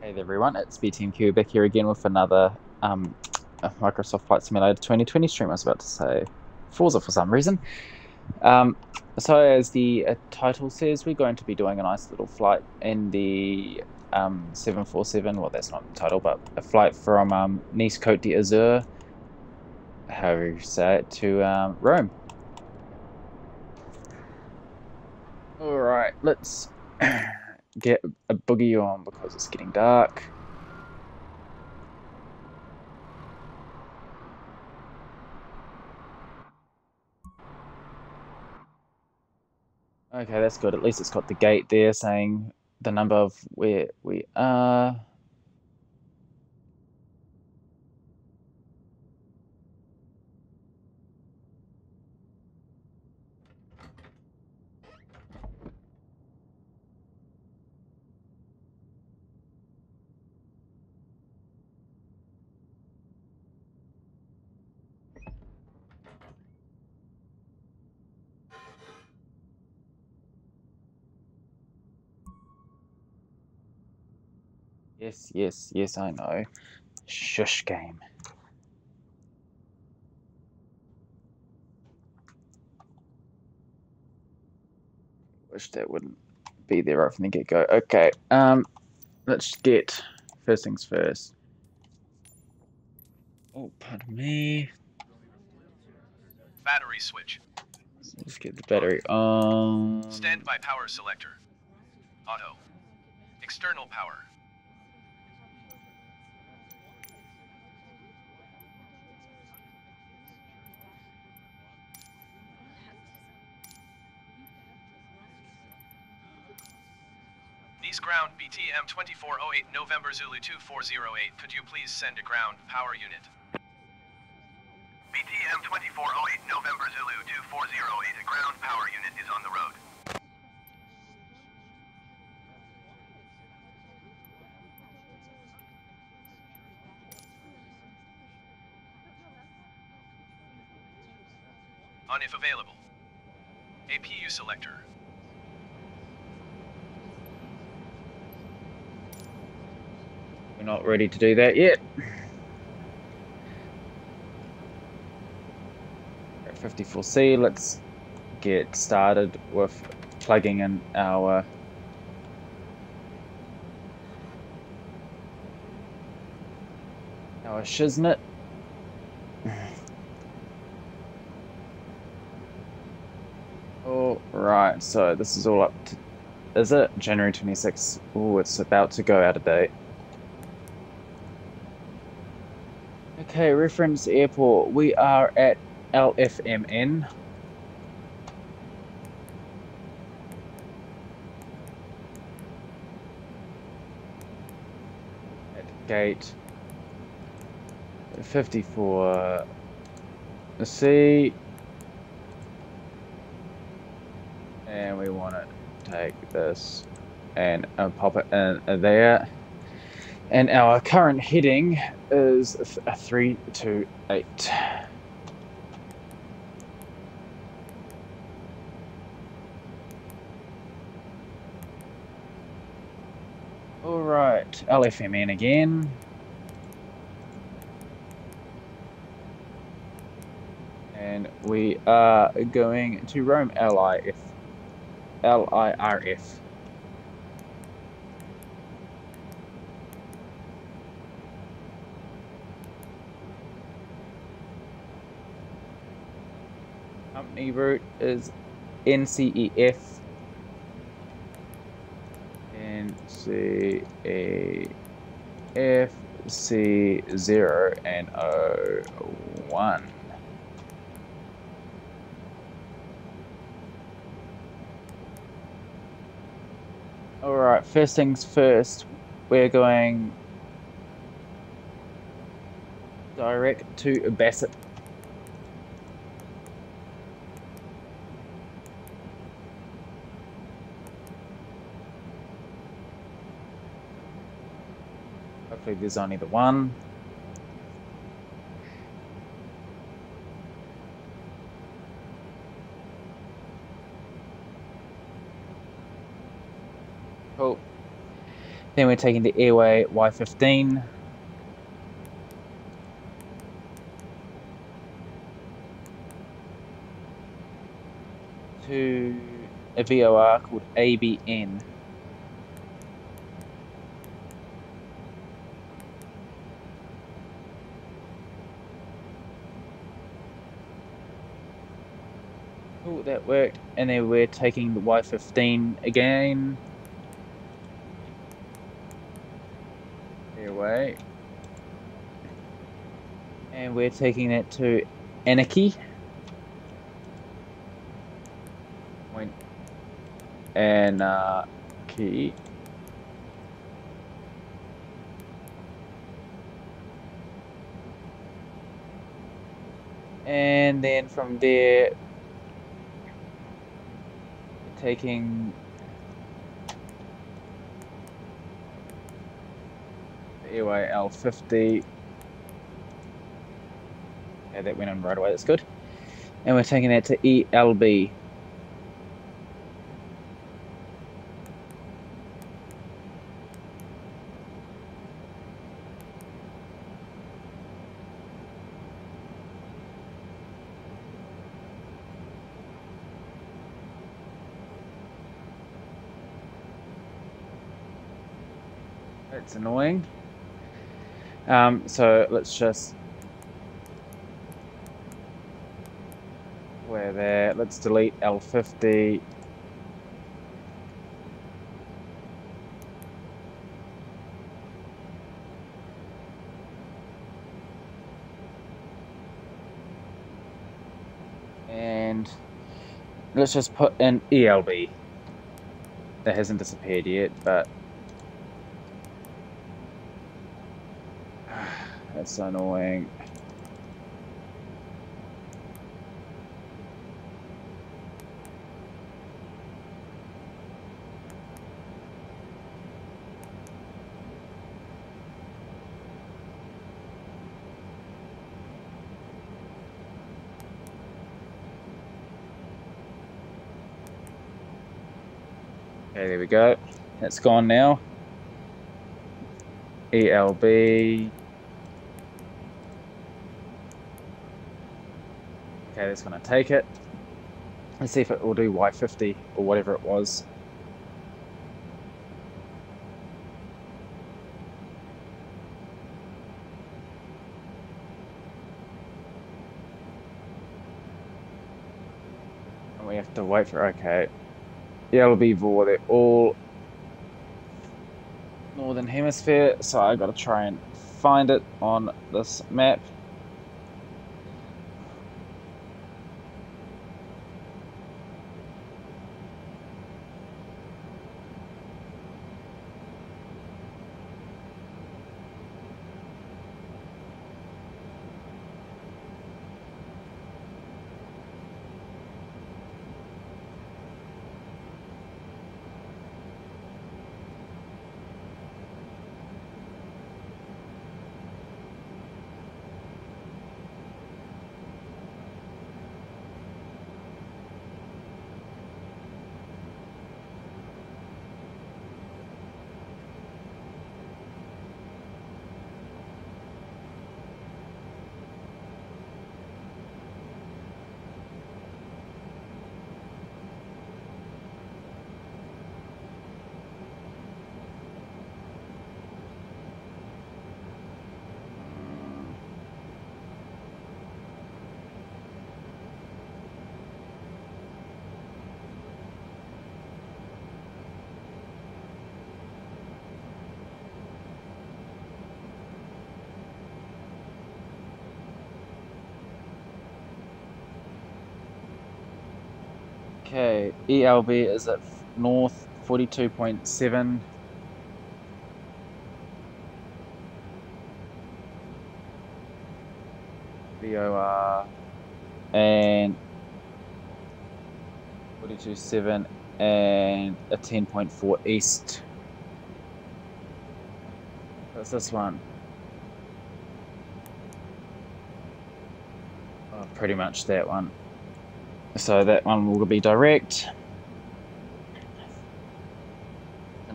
Hey there everyone, it's BTMQ back here again with another Microsoft Flight Simulator 2020 stream. I was about to say Forza for some reason. So as the title says, we're going to be doing a nice little flight in the 747. Well, that's not the title, but a flight from Nice, Côte d'Azur, however you say it, to Rome. Alright, let's get a boogie on because it's getting dark. Okay, that's good. At least it's got the gate there saying the number of where we are. Yes, yes, yes, I know. Shush game. Wish that wouldn't be there right from the get-go. Okay, let's get first things first. Oh, pardon me. Battery switch. Let's get the battery on. Standby power selector. Auto. External power. Nice ground BTM 2408 November Zulu 2408. Could you please send a ground power unit? BTM 2408 November Zulu 2408. A ground power unit is on the road. On if available. APU selector. We're not ready to do that yet. At 54C, let's get started with plugging in our shiznit. All right, so this is all up to, is it January 26th? Oh, it's about to go out of date. Okay, reference airport. We are at LFMN. At gate 54C. And we want to take this and pop it in there. And our current heading is 328. All right, LFMN again. And we are going to Rome, LIRF. Company route is NCEF. NCEF C0 and 01. Alright, first things first, we're going direct to Bassett. Hopefully there's only the one. Cool. Then we're taking the airway Y15 to a VOR called ABN. Cool, that worked. And then we're taking the Y15 again. Airway. And we're taking that to Anarchy. Point. Anarchy. And then from there, taking the airway L50. Okay, that went in right away, that's good. And we're taking that to ELB. That's annoying. So let's just clear that. Let's delete L50. And let's just put in ELB. That hasn't disappeared yet, but that's annoying. Okay, there we go. It's gone now. ELB. Okay, that's going to take it. Let's see if it will do Y50 or whatever it was. And we have to wait for, okay. ELB VOR, they're all Northern Hemisphere, so I got to try and find it on this map. Okay, ELB is at north 42.7. VOR and 42.7 and a 10.4 east. That's this one. Oh, pretty much that one. So that one will be direct.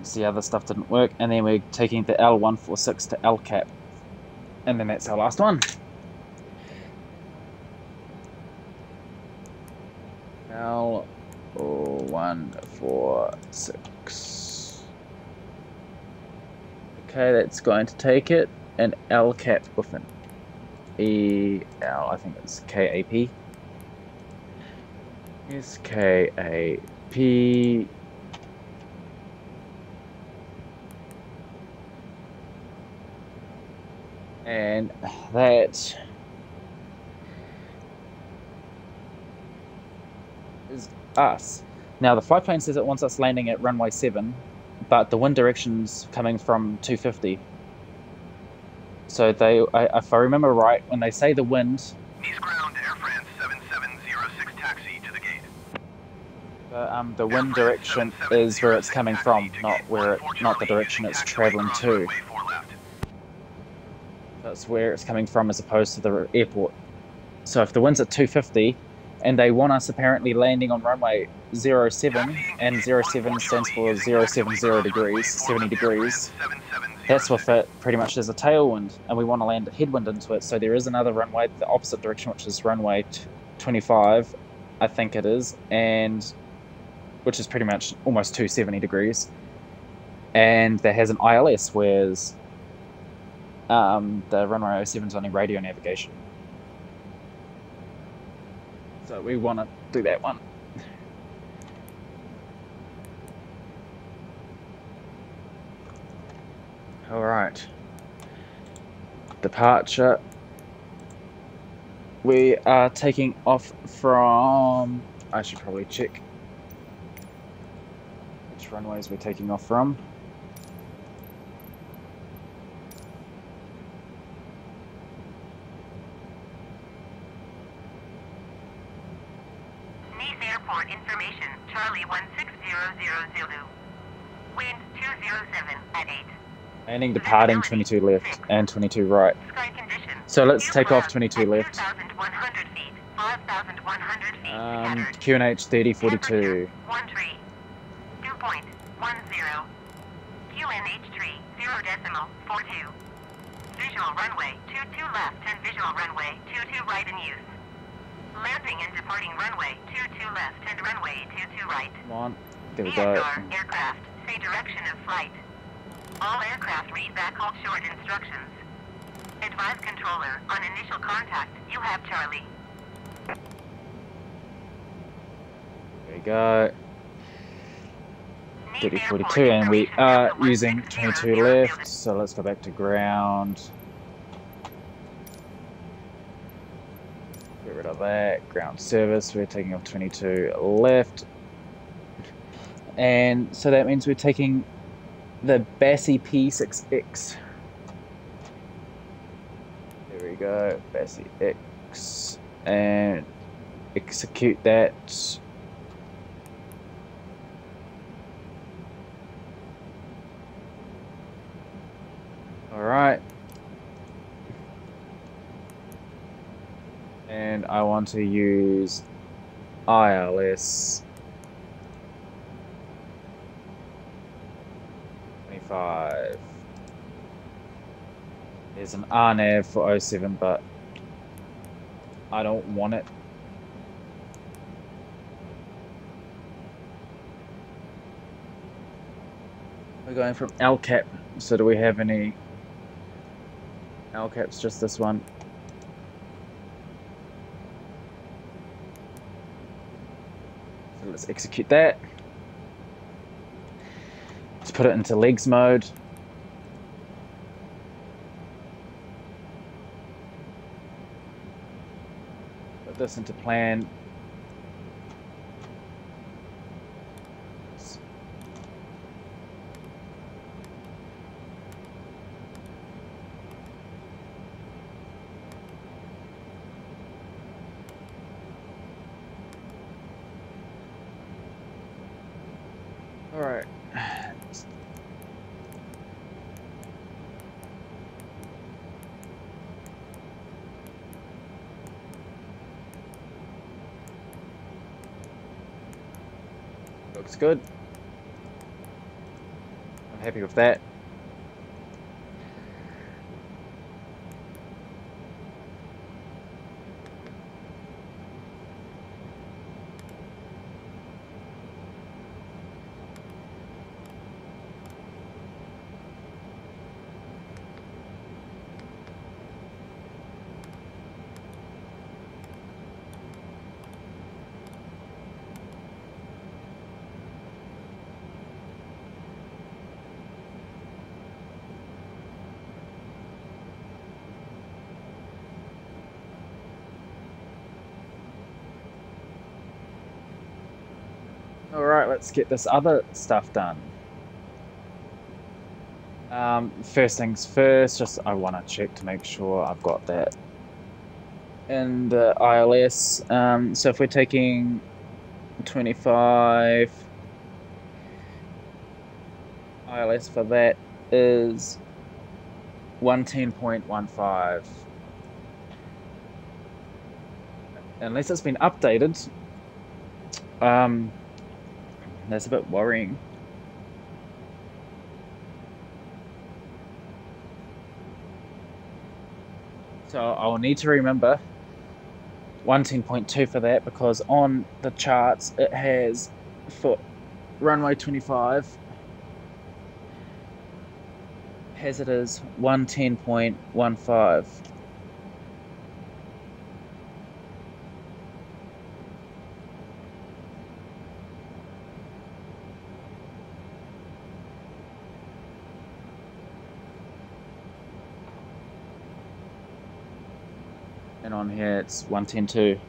since the other stuff didn't work. And then we're taking the L146 to LCAP. And then that's our last one. L146. Okay, that's going to take it. And LCAP with an EL, I think it's KAP. Yes, KAP. And that is us. Now the flight plan says it wants us landing at runway 7, but the wind direction's coming from 250. So if I remember right, when they say the wind, Nice ground, Air France 7706 taxi to the gate. the wind direction is where it's coming from, not the direction it's traveling to. That's where it's coming from as opposed to the airport. So if the wind's at 250 and they want us apparently landing on runway 07, and 07 stands for 070 degrees, 70 degrees, that's with it pretty much there's a tailwind and we want to land a headwind into it. So there is another runway the opposite direction, which is runway 25, I think it is, and which is pretty much almost 270 degrees. And that has an ILS, whereas the runway 07 is only radio navigation. So we want to do that one. All right. Departure. We are taking off from, I should probably check which runways we're taking off from. Airport information, Charlie 1600 Zulu. Wind 207 at 8. Landing, departing 22 left and 22 right. Sky condition. So let's take off 22 left. 5,100 feet. 5,100 feet. QNH 3042. 1 tree. 2.10. QNH tree 0.42. Visual runway 22 left and visual runway 22 right in use. Landing and departing runway 22 left and runway 22 right. Come on, give it a go. Aircraft, say direction of flight. All aircraft read back hold short instructions. Advise controller, on initial contact, you have Charlie. There you go. 3042, and we are using 22 left, so let's go back to ground. Get rid of that. Ground service, we're taking off 22 left. And so that means we're taking the Bassie P6X. There we go, Bassie X. And execute that. Alright. And I want to use ILS 25. There's an RNAV for 07, but I don't want it. We're going from LCAP, so do we have any LCAPs? Just this one. So let's execute that. Let's put it into legs mode. Put this into plan. Alright. Looks good. happy with that. Alright, let's get this other stuff done. First things first, just I want to check to make sure I've got that in the ILS. So if we're taking 25, ILS for that is 110.15. Unless it's been updated, that's a bit worrying. So I'll need to remember 110.2 for that, because on the charts it has for runway 25 has it as 110.15. And on here it's 110.2.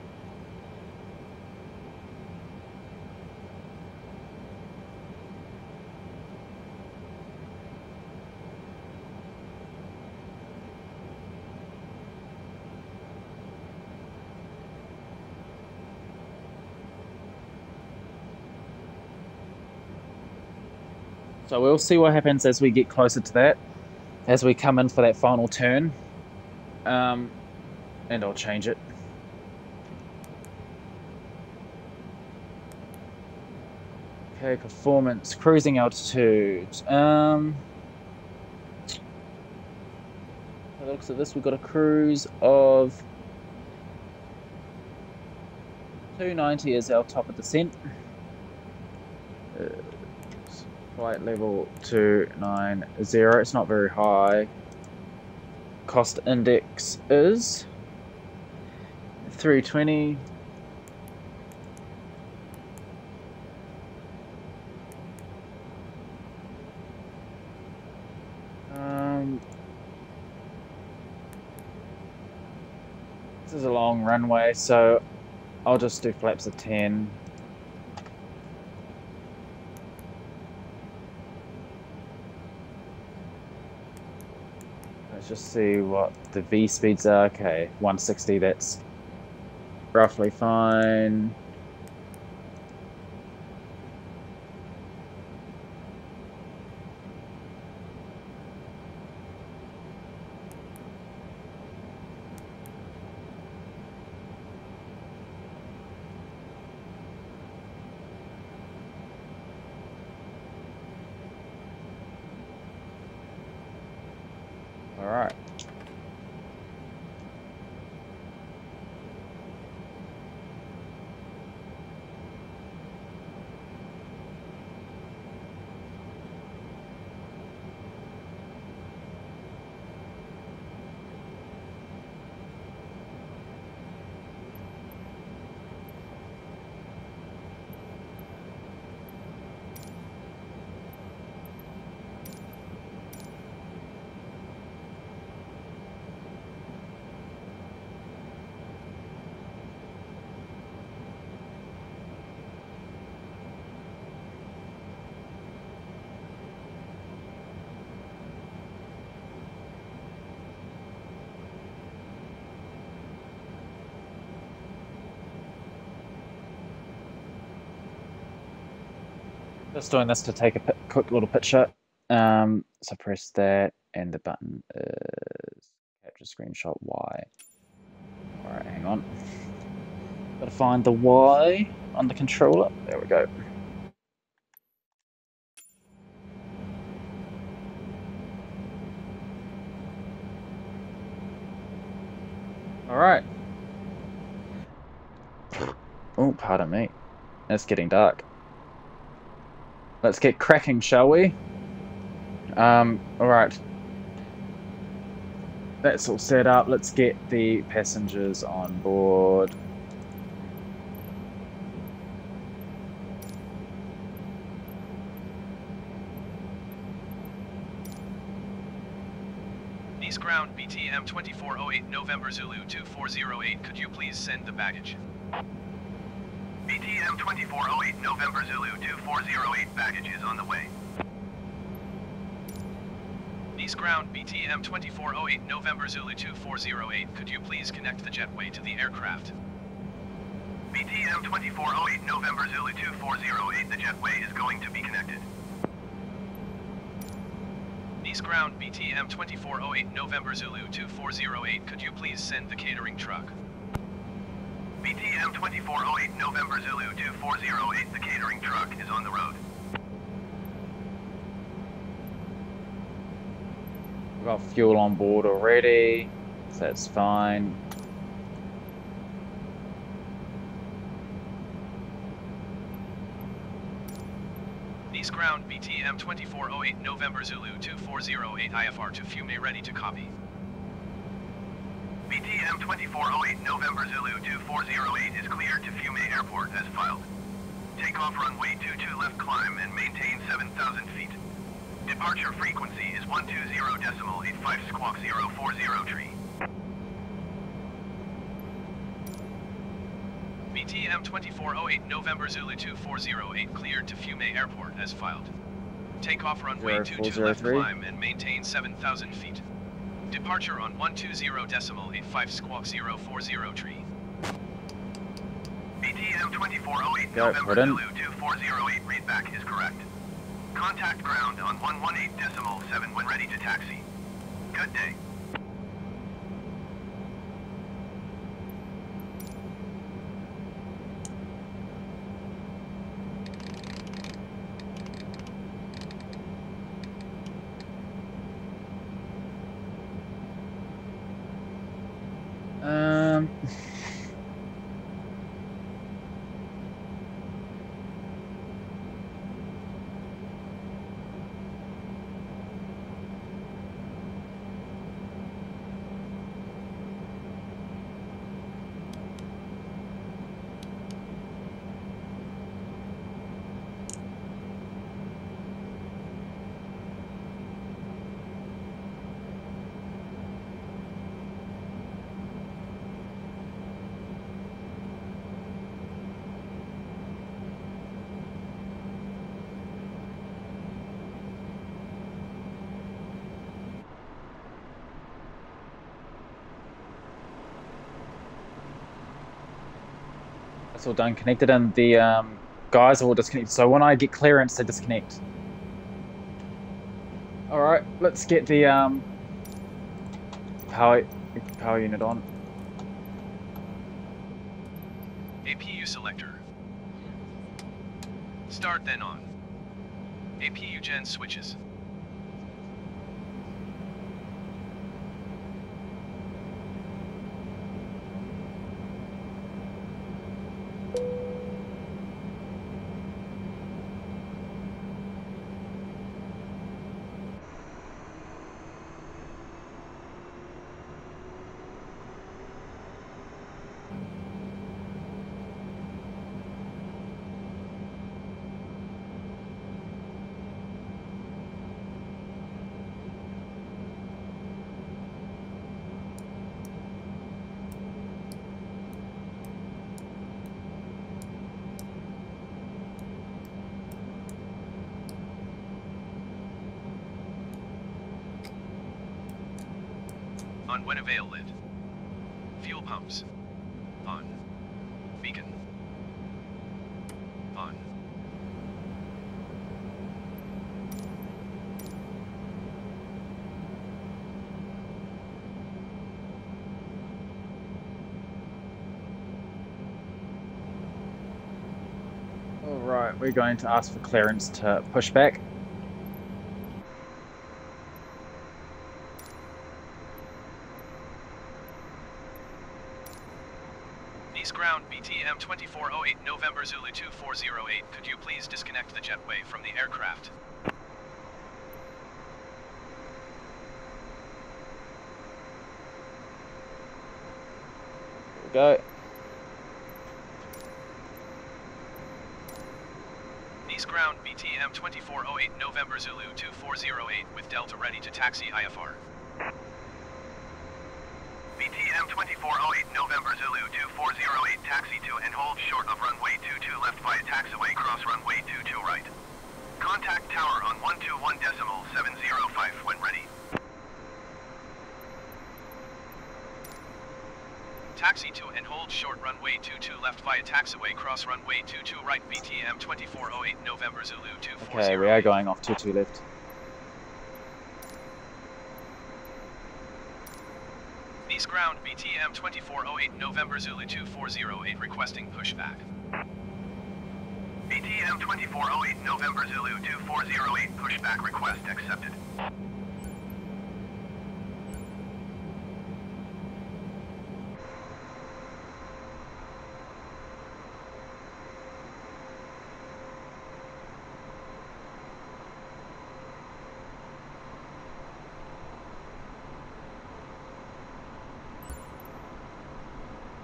So we'll see what happens as we get closer to that, as we come in for that final turn. And I'll change it. Okay, performance, cruising altitude. By the looks of this, we've got a cruise of 290 as our top of descent. Flight level 290. It's not very high. Cost index is 320. This is a long runway, so I'll just do flaps of 10. Let's just see what the V speeds are. Okay, 160, that's roughly fine. All right. Just doing this to take a quick little picture. So press that, and the button is capture screenshot Y. All right, hang on. Got to find the Y on the controller. There we go. Alright. Oh, pardon me. It's getting dark. Let's get cracking, shall we? Alright. That's all set up. Let's get the passengers on board. Nice ground, BTM 2408 November Zulu 2408. Could you please send the baggage? BTM 2408 November Zulu 2408. Baggage is on the way. Nice ground, BTM 2408 November Zulu 2408. Could you please connect the jetway to the aircraft? BTM 2408 November Zulu 2408. The jetway is going to be connected. Nice ground, BTM 2408 November Zulu 2408. Could you please send the catering truck? BTM 2408 November Zulu 2408. The catering truck is on the road. We've got fuel on board already, so that's fine. Nice ground, BTM 2408 November Zulu 2408. IFR to Fiume, ready to copy. BTM 2408 November Zulu 2408 is cleared to Fiume Airport as filed. Takeoff runway 22 left climb and maintain 7,000 feet. Departure frequency is 120.85 squawk 040 tree. BTM 2408 November Zulu 2408 cleared to Fiume Airport as filed. Takeoff runway 22 left climb and maintain 7,000 feet. Departure on 120.85 squawk 040 tree. BTM 2408 November Zulu 2408 readback is correct. Contact ground on 118.7 when ready to taxi. Good day. It's all done, connected, and the guys are all disconnected. So when I get clearance, they disconnect. All right, let's get the power unit on. APU selector. Start then on. APU gen switches. On when avail lit. Fuel pumps. On. Beacon. On. Alright, we're going to ask for clearance to push back. 2408 November Zulu 2408, could you please disconnect the jetway from the aircraft? Go. East ground BTM 2408 November Zulu 2408 with Delta ready to taxi IFR. BTM 2408 November Zulu 2408 taxi to and hold short of runway 22 left via taxiway cross runway 22 right. Contact tower on 121.705 when ready. Taxi to and hold short runway 22 left via taxiway cross runway 22 right BTM 2408 November Zulu 2408. Okay, we are going off 22 left. East ground BTM 2408 November Zulu 2408 requesting pushback. BTM 2408 November Zulu 2408 pushback request accepted.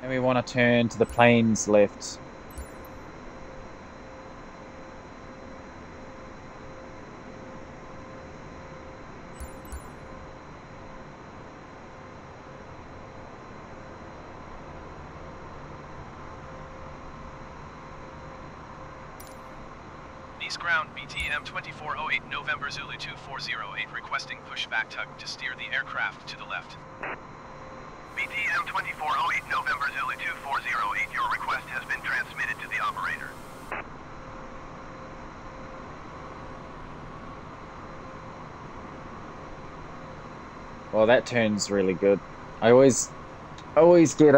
And we want to turn to the plane's left. East ground BTM 2408 November Zulu 2408 requesting pushback tug to steer the aircraft to the left. BTM 2408 November Zulu 2408, your request has been transmitted to the operator. Well, that turns really good. I always get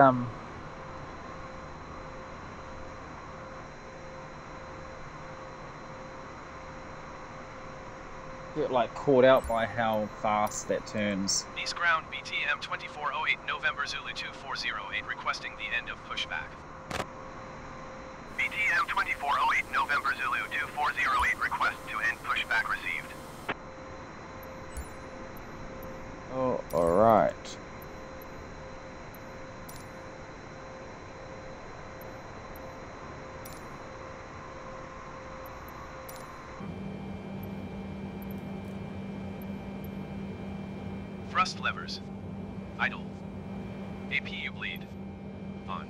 like caught out by how fast that turns. East ground BTM 2408 November Zulu 2408 requesting the end of pushback. BTM 2408 November Zulu 2408 request to end pushback received. Oh, all right. Thrust levers. Idle. APU bleed. On.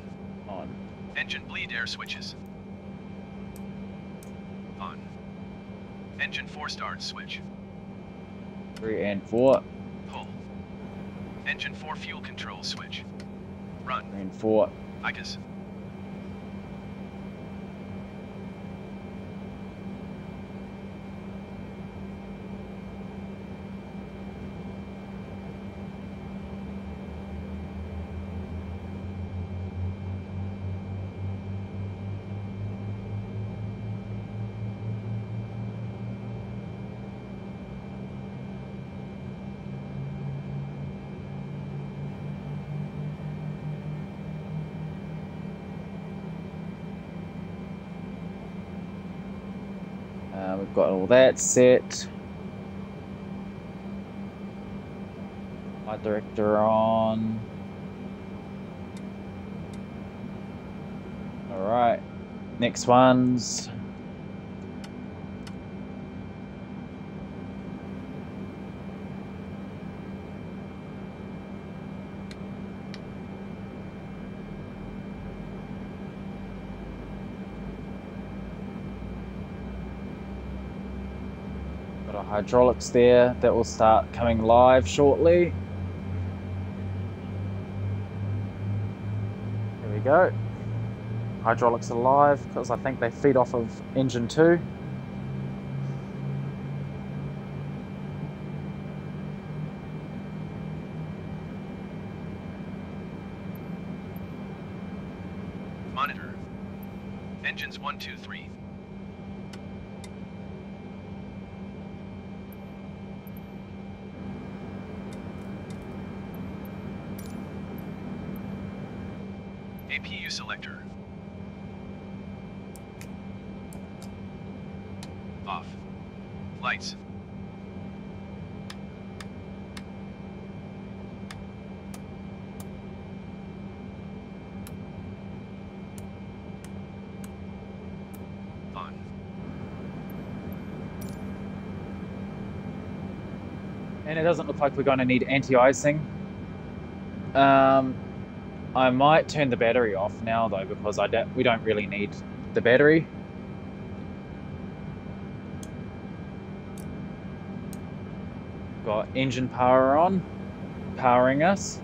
On. Engine bleed air switches. On. Engine 4-start switch. 3 and 4. Pull. Engine 4 fuel control switch. Run. 3 and 4. ICAS. We've got all that set. Flight director on. All right. Next ones. Got our hydraulics there. That will start coming live shortly. There we go. Hydraulics are live because I think they feed off of engine 2. Monitor. Engines 1, 2, 3. APU selector. Lights. On. And it doesn't look like we're going to need anti-icing. I might turn the battery off now though, because we don't really need the battery. Got engine power on, powering us.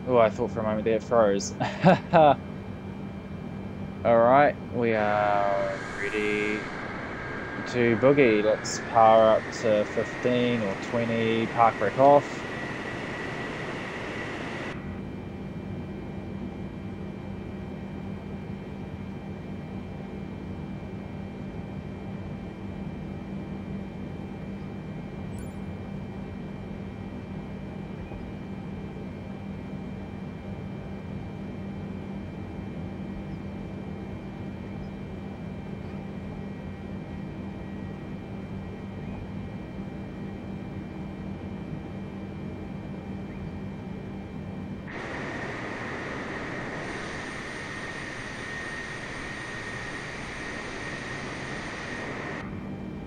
Oh, I thought for a moment there it froze. Alright, we are ready to boogie. Let's power up to 15 or 20, park brake off.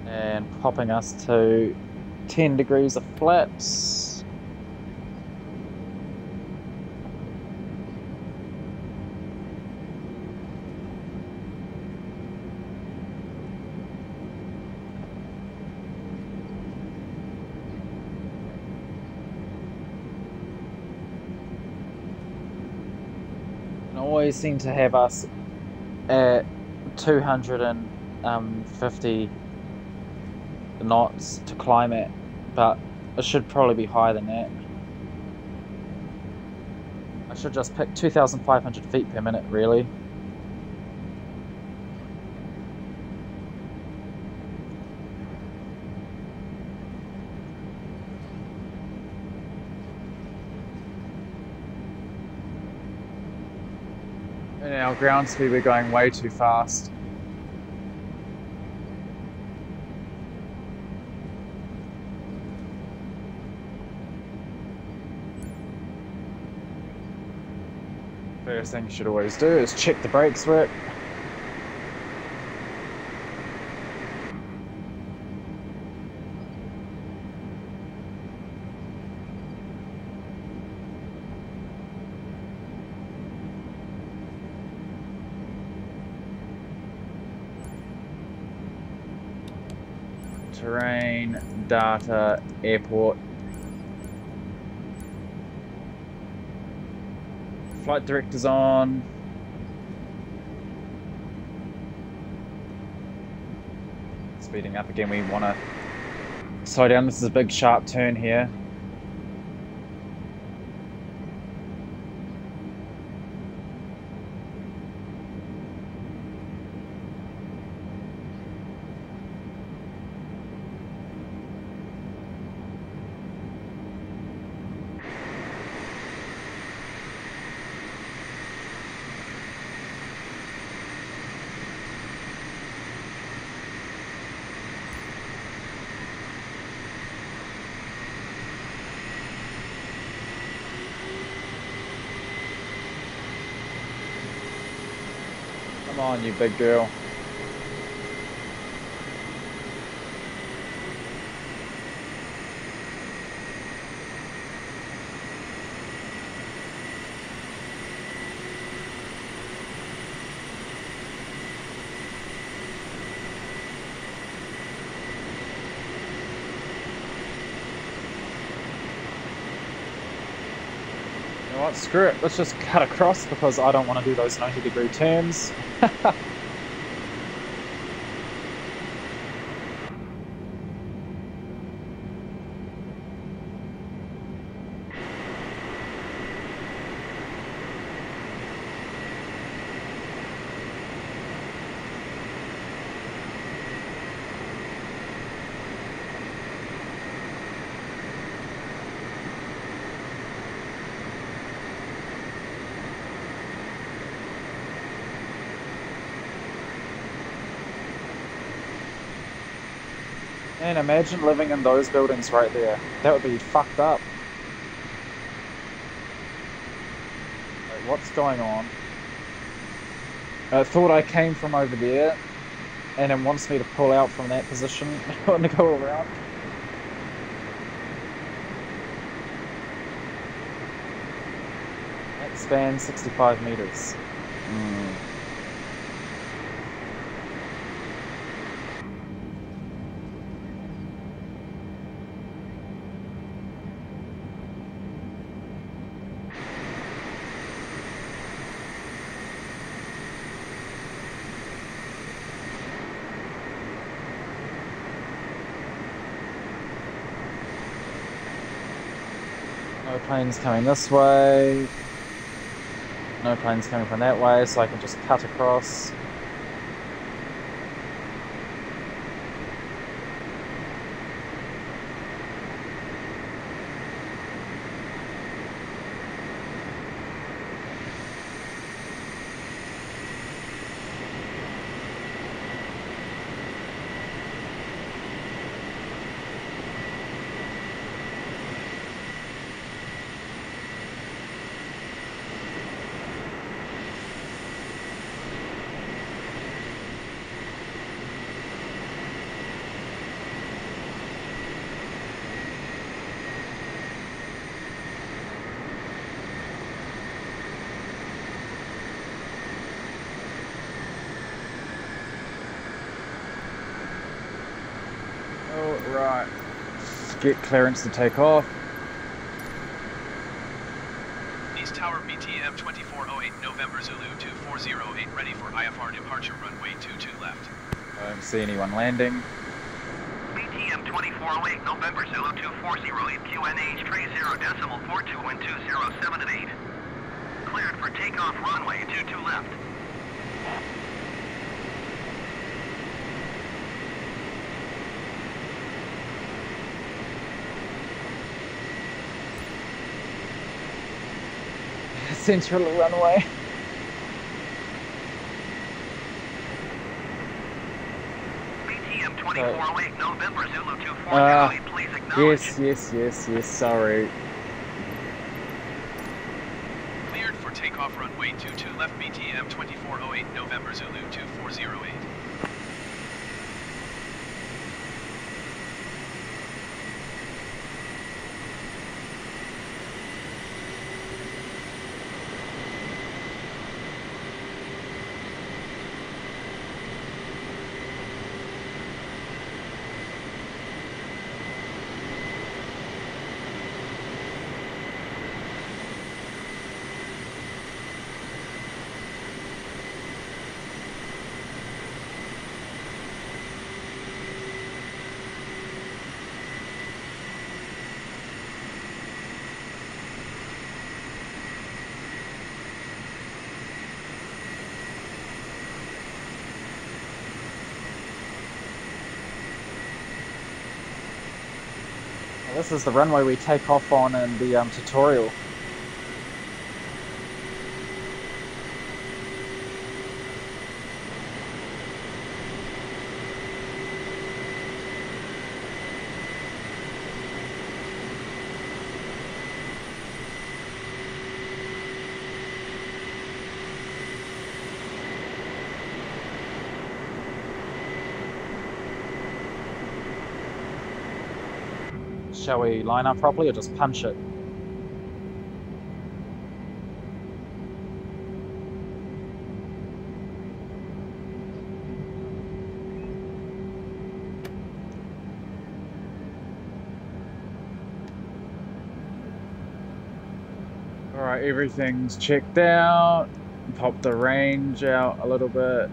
And popping us to 10 degrees of flaps. And always seem to have us at 250 knots to climb it, but it should probably be higher than that. I should just pick 2,500 feet per minute, really. And our ground speed, we're going way too fast. First thing you should always do is check the brakes work. Terrain, data, airport. Flight director's on. Speeding up again, we want to slow down. This is a big sharp turn here. Come on, you big girl. You know what, screw it, let's just cut across because I don't want to do those 90-degree turns. Man, imagine living in those buildings right there. That would be fucked up. Like, what's going on? I thought I came from over there, and it wants me to pull out from that position and go around. That spans 65 meters. No planes coming this way. No planes coming from that way, so I can just cut across. Right. Get clearance to take off. East Tower BTM 2408 November Zulu 2408 ready for IFR departure runway 22 left. I don't see anyone landing. BTM 2408 November Zulu 2408 QNH tray 0 decimal 421207 at 8. Cleared for takeoff runway 22 left. Central runway. BTM 2408 November Zulu 2408 please acknowledge. Yes, sorry. Cleared for takeoff runway 22 left BTM 2408 November Zulu 2408. This is the runway we take off on in the tutorial. Shall we line up properly or just punch it? Alright, everything's checked out. Pop the range out a little bit.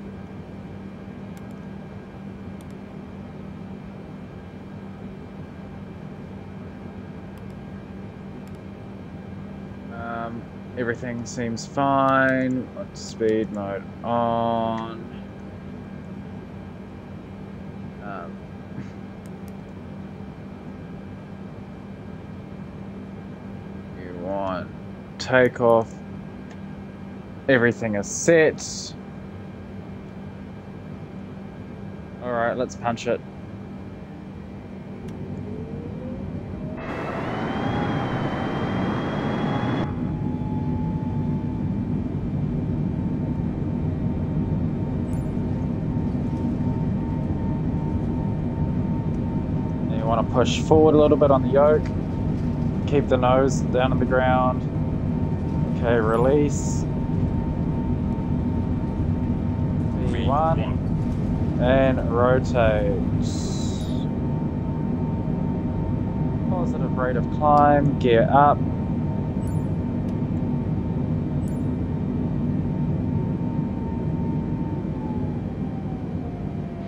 Everything seems fine. Speed mode on. You want takeoff. Everything is set. Alright, let's punch it. want to push forward a little bit on the yoke. Keep the nose down on the ground. Okay, release. V1. And rotate. Positive rate of climb, gear up.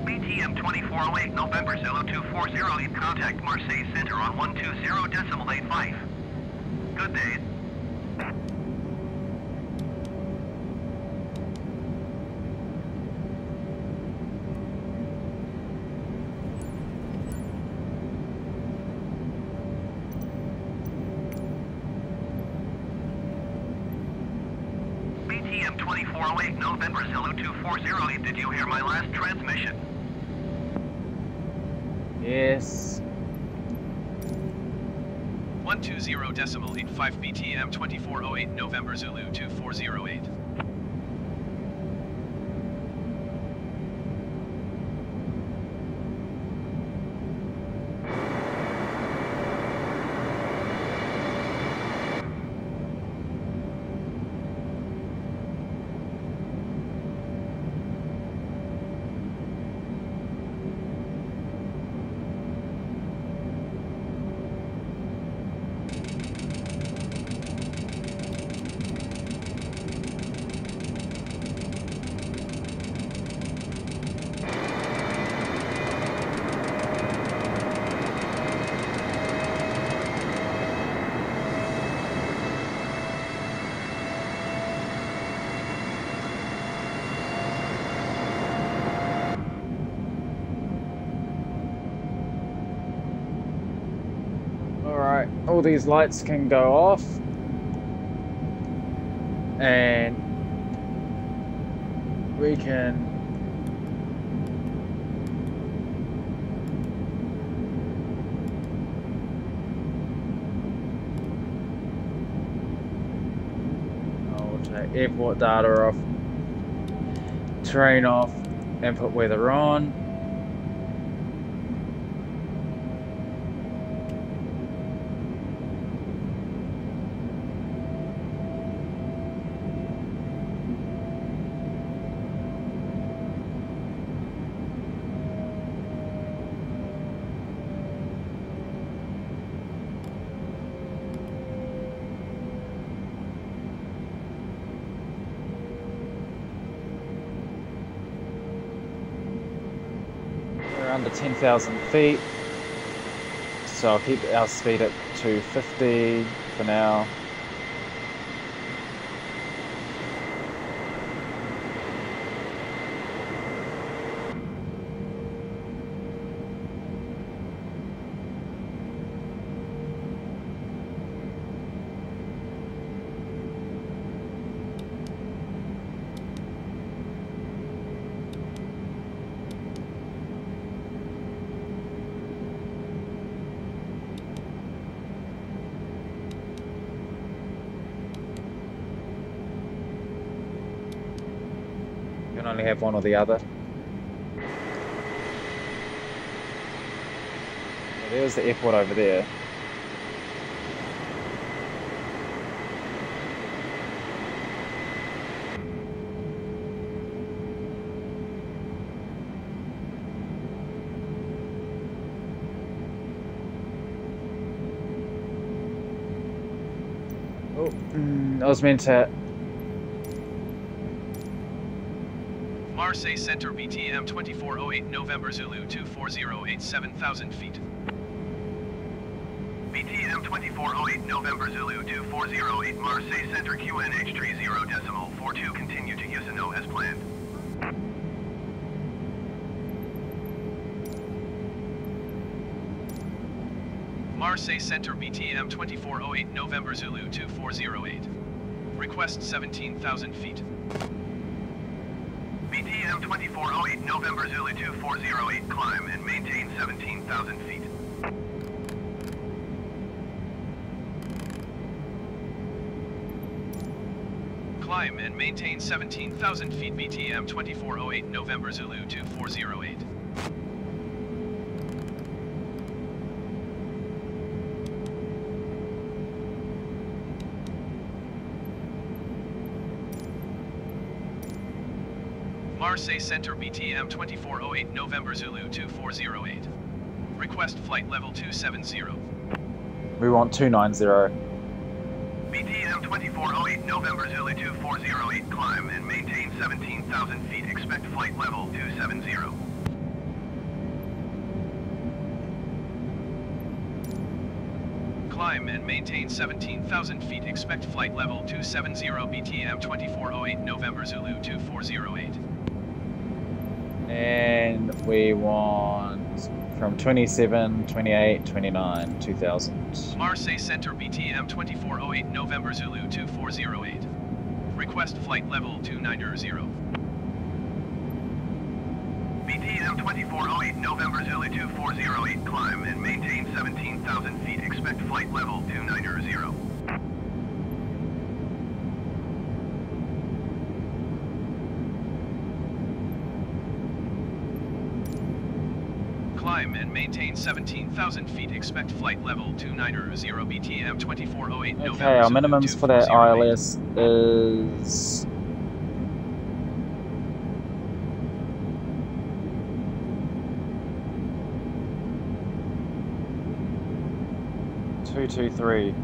BTM 2408 November Zulu 240, contact Marseille Center on 120.85. Good day. BTM 2408 November Zulu 240, did you hear my last transmission? Yes. 120.85 BTM 2408 November Zulu 2408. Alright, all these lights can go off. And we can take airport data off, terrain off, and put weather on. Under 10,000 feet, so I'll keep our speed at 250 for now. Can only have one or the other. Well, there's the airport over there. Oh, I was meant to. Marseille Center BTM 2408 November Zulu 2408 7,000 feet. BTM 2408 November Zulu 2408 Marseille Center QNH 30.42, continue to Usino as planned. Marseille Center BTM 2408 November Zulu 2408. Request 17,000 feet. BTM 2408 November Zulu 2408, climb and maintain 17,000 feet. Climb and maintain 17,000 feet BTM 2408 November Zulu 2408. Marseille Center BTM 2408 November Zulu 2408. Request flight level 270. We want 290. BTM 2408 November Zulu 2408, climb and maintain 17,000 feet. Expect flight level 270. Climb and maintain 17,000 feet. Expect flight level 270 BTM 2408 November Zulu 2408. And we want from 27, 28, 29, 2000. Marseille Center BTM 2408 November Zulu 2408. Request flight level 290. BTM 2408 November Zulu 2408, climb and maintain 17,000 feet. Expect flight level 290. Climb and maintain 17,000 feet. Expect flight level 290 BTM 2408 November Okay, our Zulu minimums for that 2408. ILS is... Two, two, three.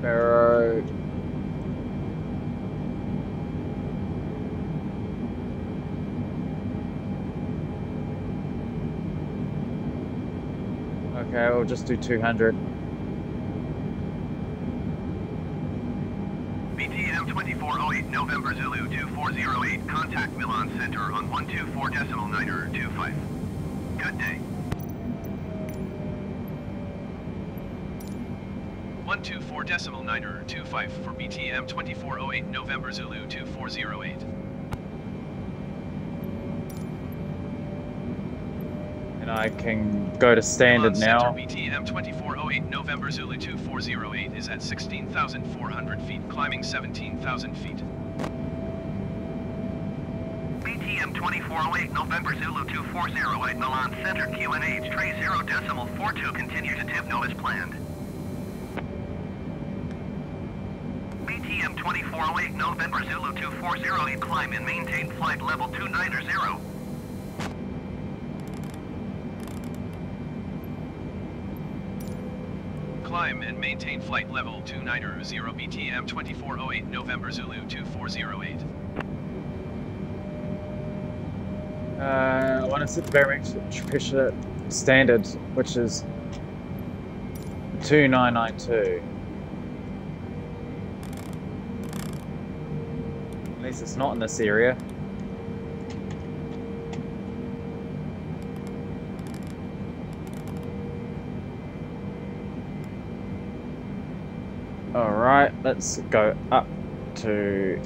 Barrow. Okay, we'll just do 200. BTM 2408 November Zulu 2408, contact Milan Center on 124.925. Good day. 124.925 for BTM 2408 November Zulu 2408. And I can go to standard Milan now. Center BTM 2408 November Zulu 2408 is at 16,400 feet, climbing 17,000 feet. BTM 2408 November Zulu 2408, Milan Center QNH, tray 0.42, continue to Tivno as planned. BTM 2408 November Zulu 2408, climb and maintain flight level 290. Climb and maintain flight level 290 BTM 2408 November Zulu 2408. I want to set the barometric pressure standard, which is 2992. At least it's not in this area. Alright, let's go up to...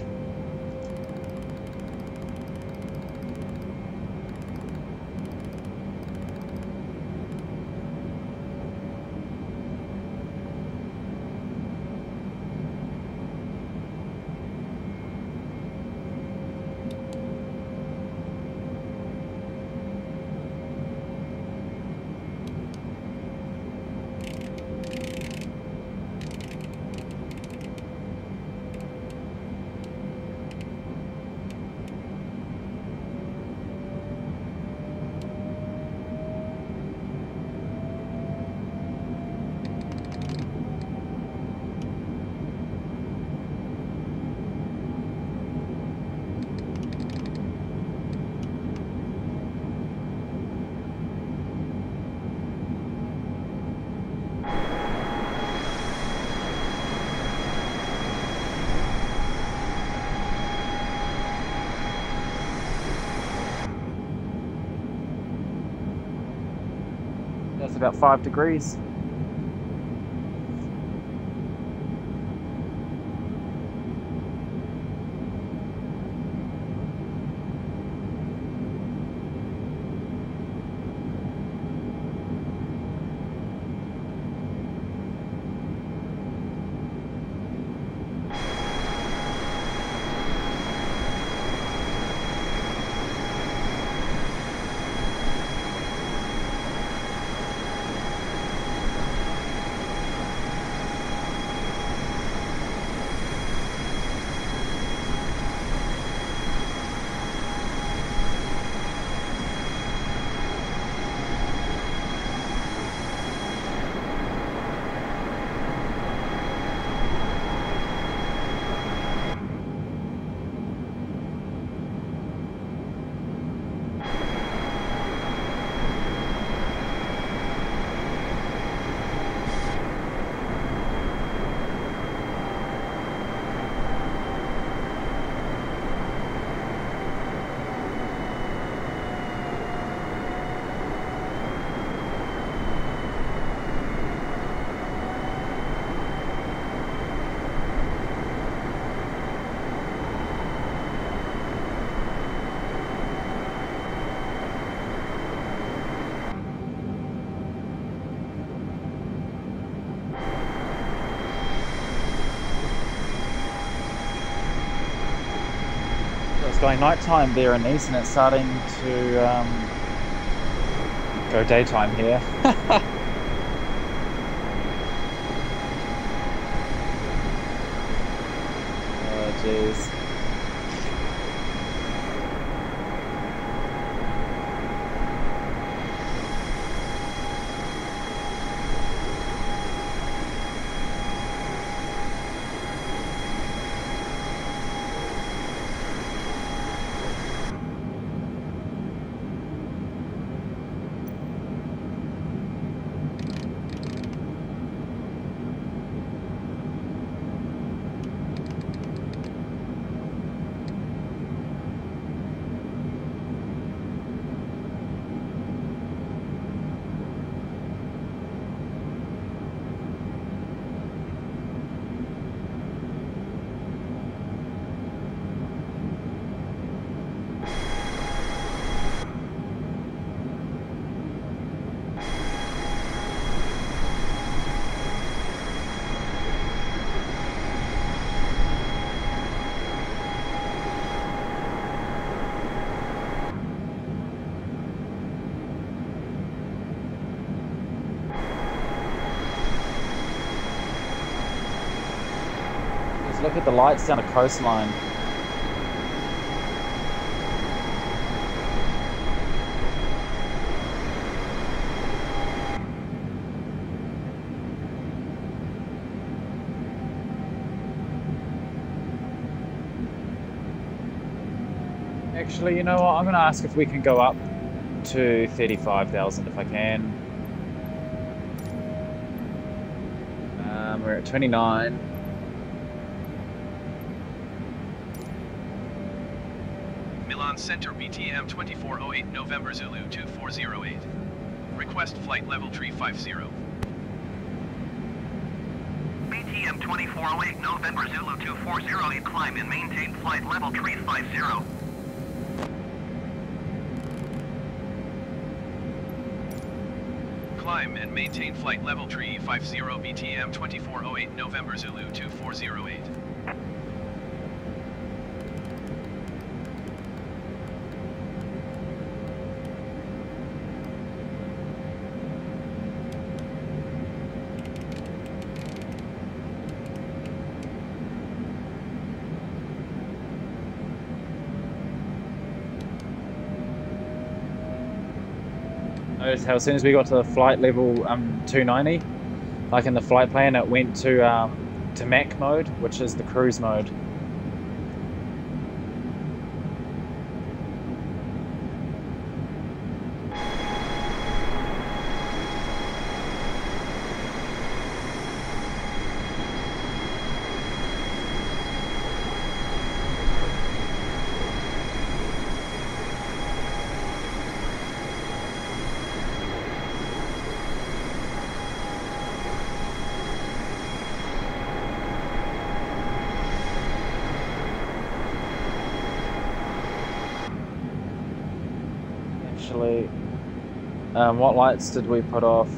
That's about 5 degrees. going nighttime there in Nice, and it's starting to go daytime here. Oh, jeez. Look at the lights down a coastline. Actually, you know what? I'm going to ask if we can go up to 35,000 if I can. We're at 29. Center BTM 2408 November Zulu 2408. Request flight level 350. BTM 2408 November Zulu 2408, climb and maintain flight level 350. Climb and maintain flight level 350 BTM 2408 November Zulu 2408. Notice how as soon as we got to the flight level 290, like in the flight plan, it went to Mach mode, which is the cruise mode. What lights did we put off?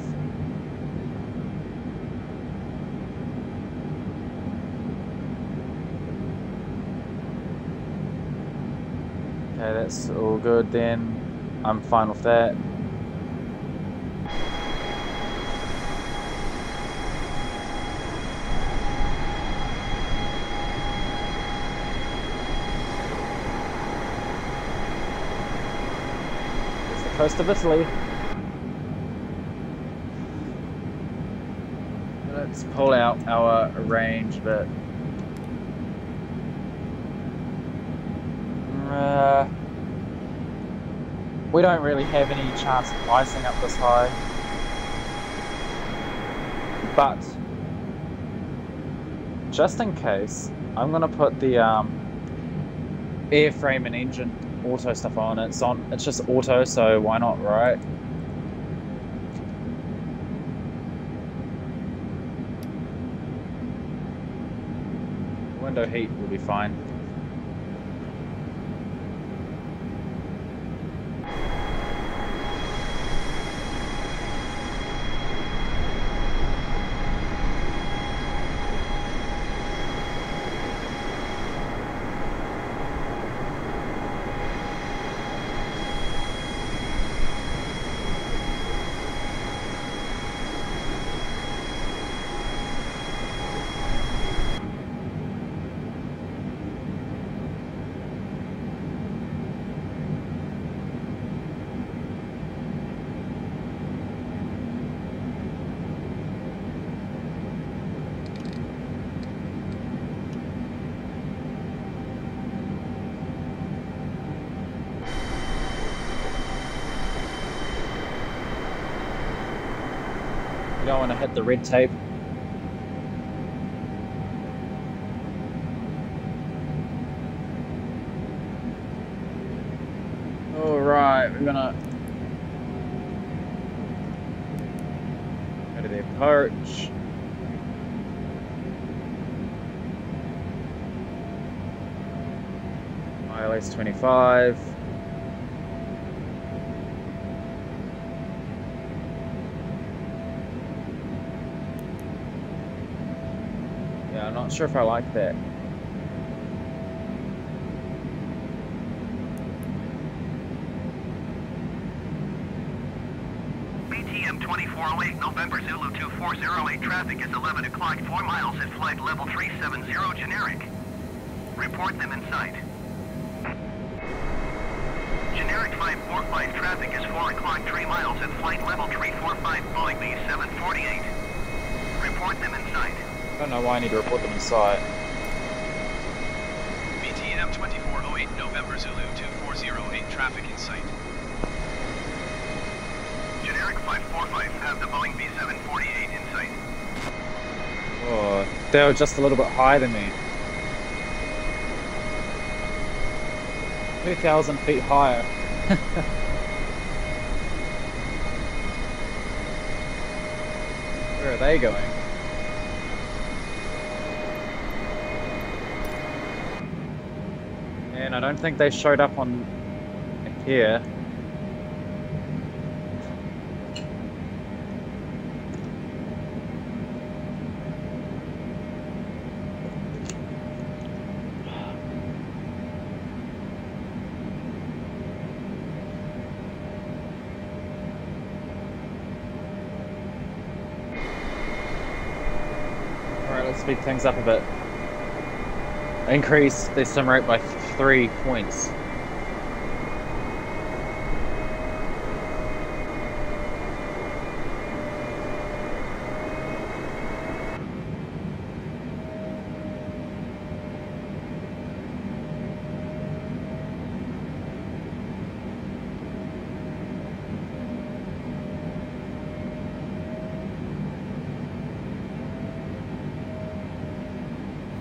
Okay, that's all good then. I'm fine with that. It's the coast of Italy. Let's pull out our range bit. We don't really have any chance of icing up this high, but just in case, I'm gonna put the airframe and engine auto stuff on. It's just auto, so why not, right? Window heat will be fine. You don't want to hit the red tape. Alright, we're gonna go to the approach. ILS 25. Yeah, I'm not sure if I like that. BTM 2408 November Zulu 2408 traffic is 11 o'clock 4 miles at flight level 370 generic. Report them in sight. Generic 545 traffic is 4 o'clock 3 miles at flight level 345 Boeing B748. Report them in sight. I don't know why I need to report them in sight. BTM 2408 November Zulu 2408 traffic in sight. Generic 545 have the Boeing B748 in sight. Oh, they were just a little bit higher than me. 2,000 feet higher. Where are they going? And I don't think they showed up on here. Speed things up a bit. Increase the sim rate by 3 points.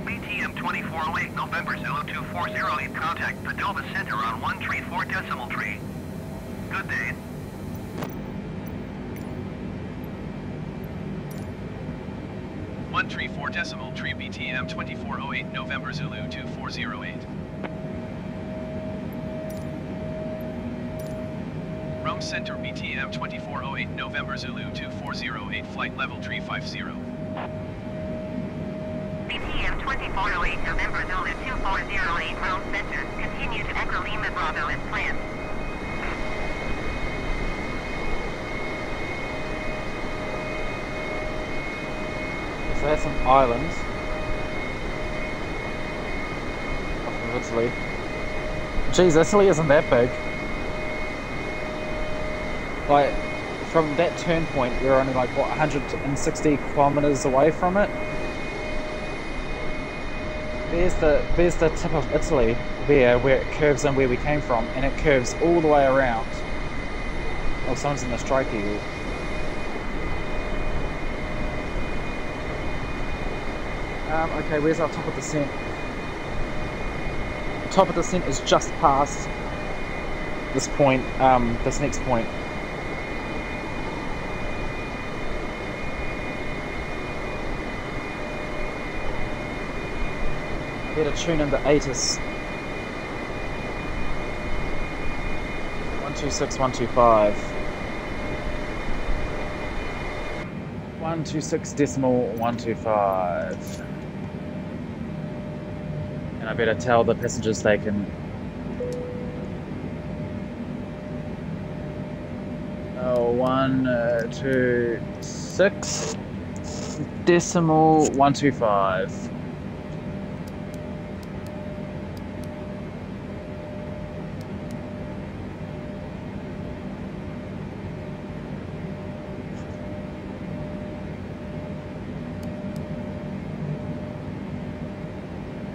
BTM 2408 November Zulu 2408 contact Padova Center on 134 decimal tree. Good day. One 34 decimal tree BTM 2408 November Zulu 2408. Rome Center BTM 2408 November Zulu 2408 flight level 350. BTM 2408 November Zulu 2408 Rome Center. Continue to Echo Lima Bravo as planned. So that's some islands off of Italy. Geez, Italy isn't that big. Like, from that turn point, we're only like, what, 160 kilometers away from it? There's the tip of Italy there, where it curves in where we came from, and it curves all the way around. Oh, someone's in the strike eagle. Okay, where's our top of descent? Top of descent is just past this point, this next point. Better tune in the ATIS. 126, 125. 126 decimal 125. And I better tell the passengers they can. 126 decimal 125.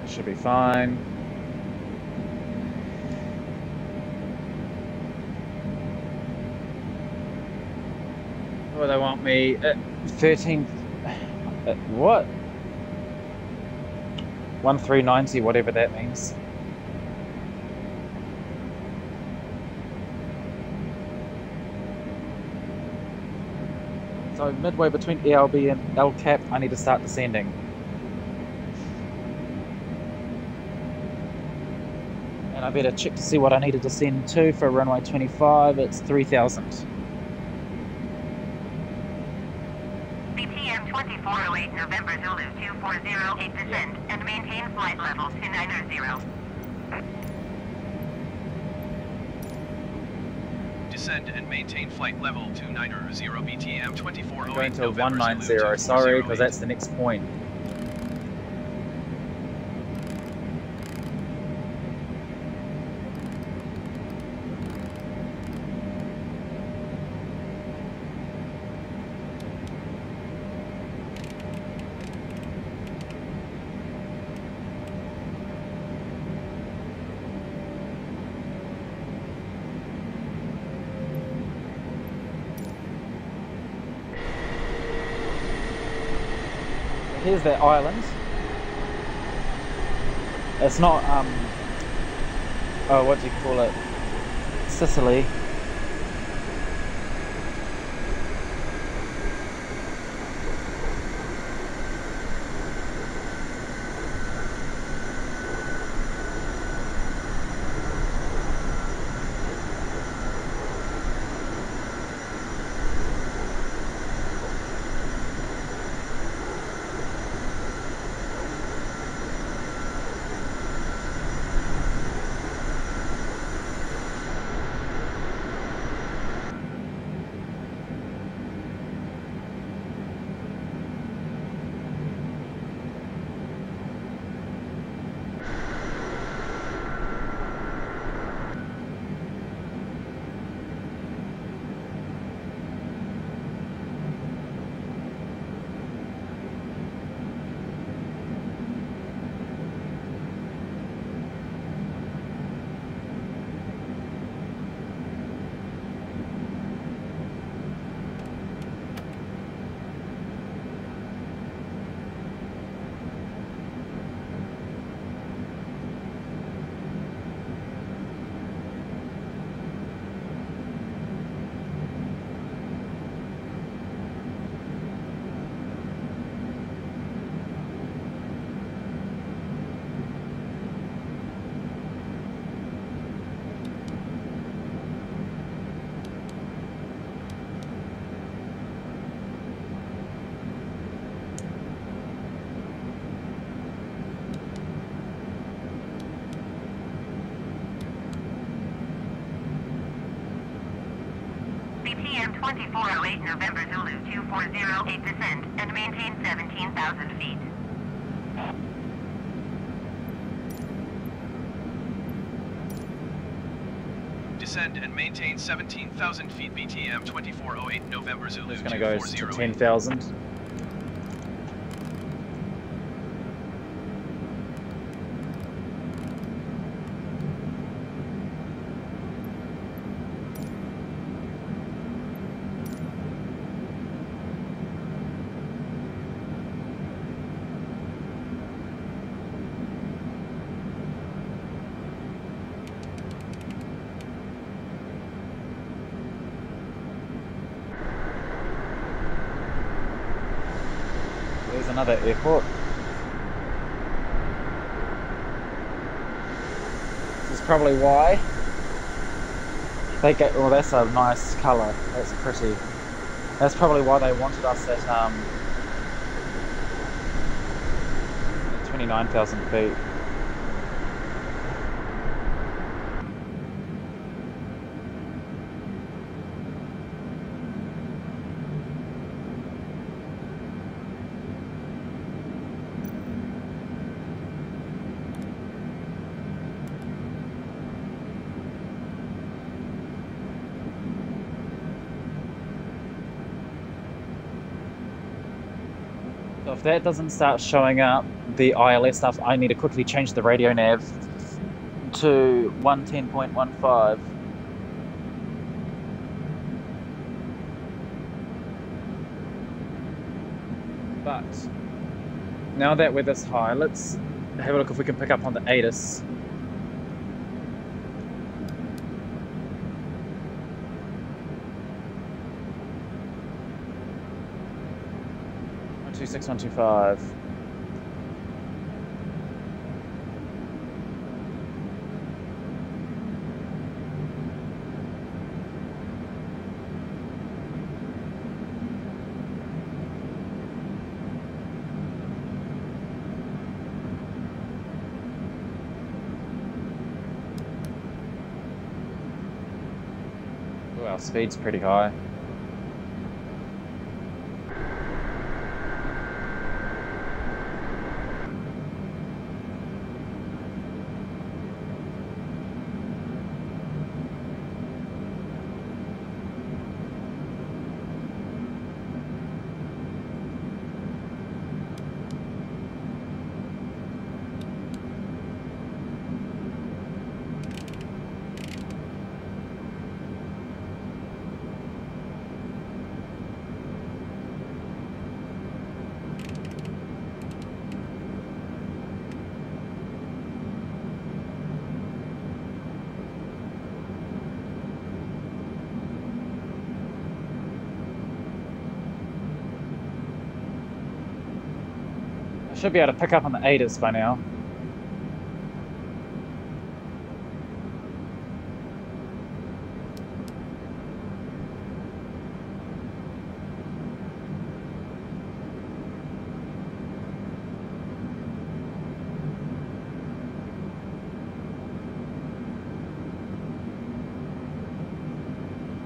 Should be fine. Well, they want me at 13. What? 1390, whatever that means. So midway between ELB and LCAP, I need to start descending. And I better check to see what I need to descend to for runway 25. It's 3,000. BTM 2408 November Zulu 2408 descend and maintain flight level 290. Descend and maintain flight level 290 BTM 2408 I'm going to November 190, Zulu sorry, because 2408. that's the next point. Here's that island. It's not, oh, what do you call it? Sicily. BTM 2408 November Zulu 2408 descend and maintain 17,000 feet. Descend and maintain 17,000 feet BTM 2408 November Zulu It's going to go to 2408. 10,000. There's another airport. This is probably why they get. Well, that's a nice colour. That's pretty. That's probably why they wanted us at 29,000 feet. So if that doesn't start showing up, the ILS stuff, I need to quickly change the radio nav to 110.15. But now that we're this high, let's have a look if we can pick up on the ATIS. 126, 125. Ooh, our speed's pretty high. Should be able to pick up on the ATIS by now.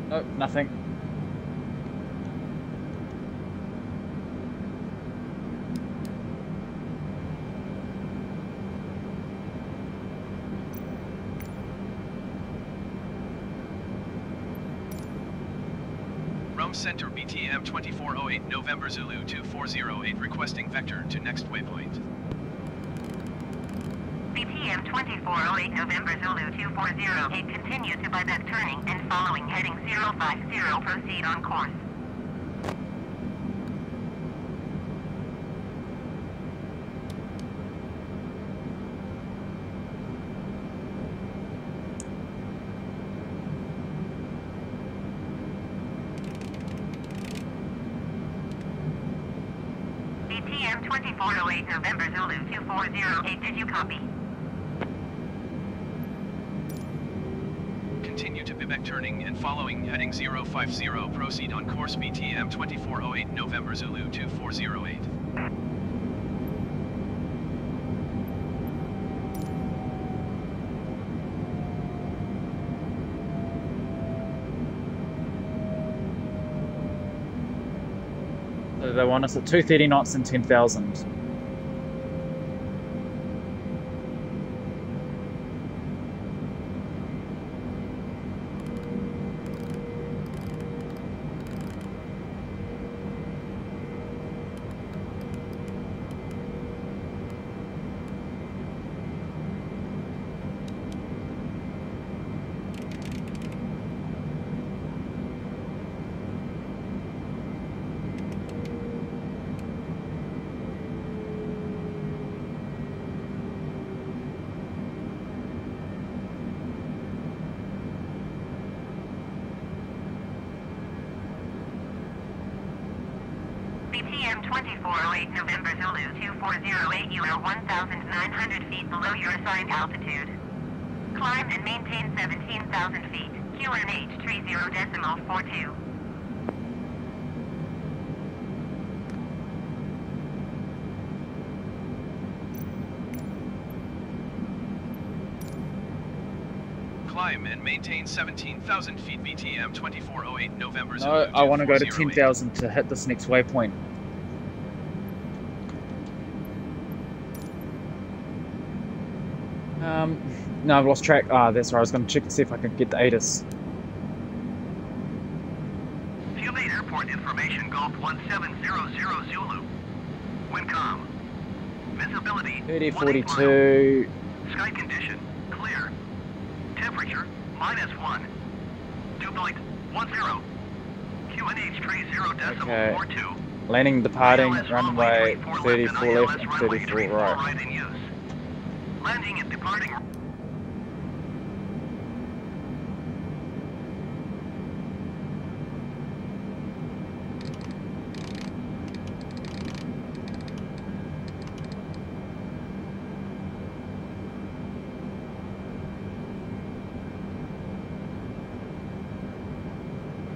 Nope, nothing. Rome Center BTM 2408 November Zulu 2408 requesting vector to next waypoint. BTM 2408 November Zulu 2408 continue to buyback turning and following heading 050 proceed on course. BTM 2408 November Zulu 2408, did you copy? Continue to Bibek turning and following heading 050 proceed on course BTM 2408 November Zulu 2408. So they want us at 230 knots and 10,000. BTM 2408 November Zulu 2408, you are 1,900 feet below your assigned altitude. Climb and maintain 17,000 feet. QNH 30.42. Climb and maintain 17,000 feet BTM 2408 November Zulu No, I want to go to 2408. 10,000 to hit this next waypoint. No, I've lost track. Ah, that's right. I was going to check to see if I could get the ATIS. Fiumicino Airport information Golf 1700 Zulu. Wind calm. Visibility 30, 18 42. miles. Sky condition clear. Temperature -1. Dew point 10. QNH 30.42. Landing, departing, ILS runway 24 34 and left ILS and runway 34 34 right. right in use. Landing and departing.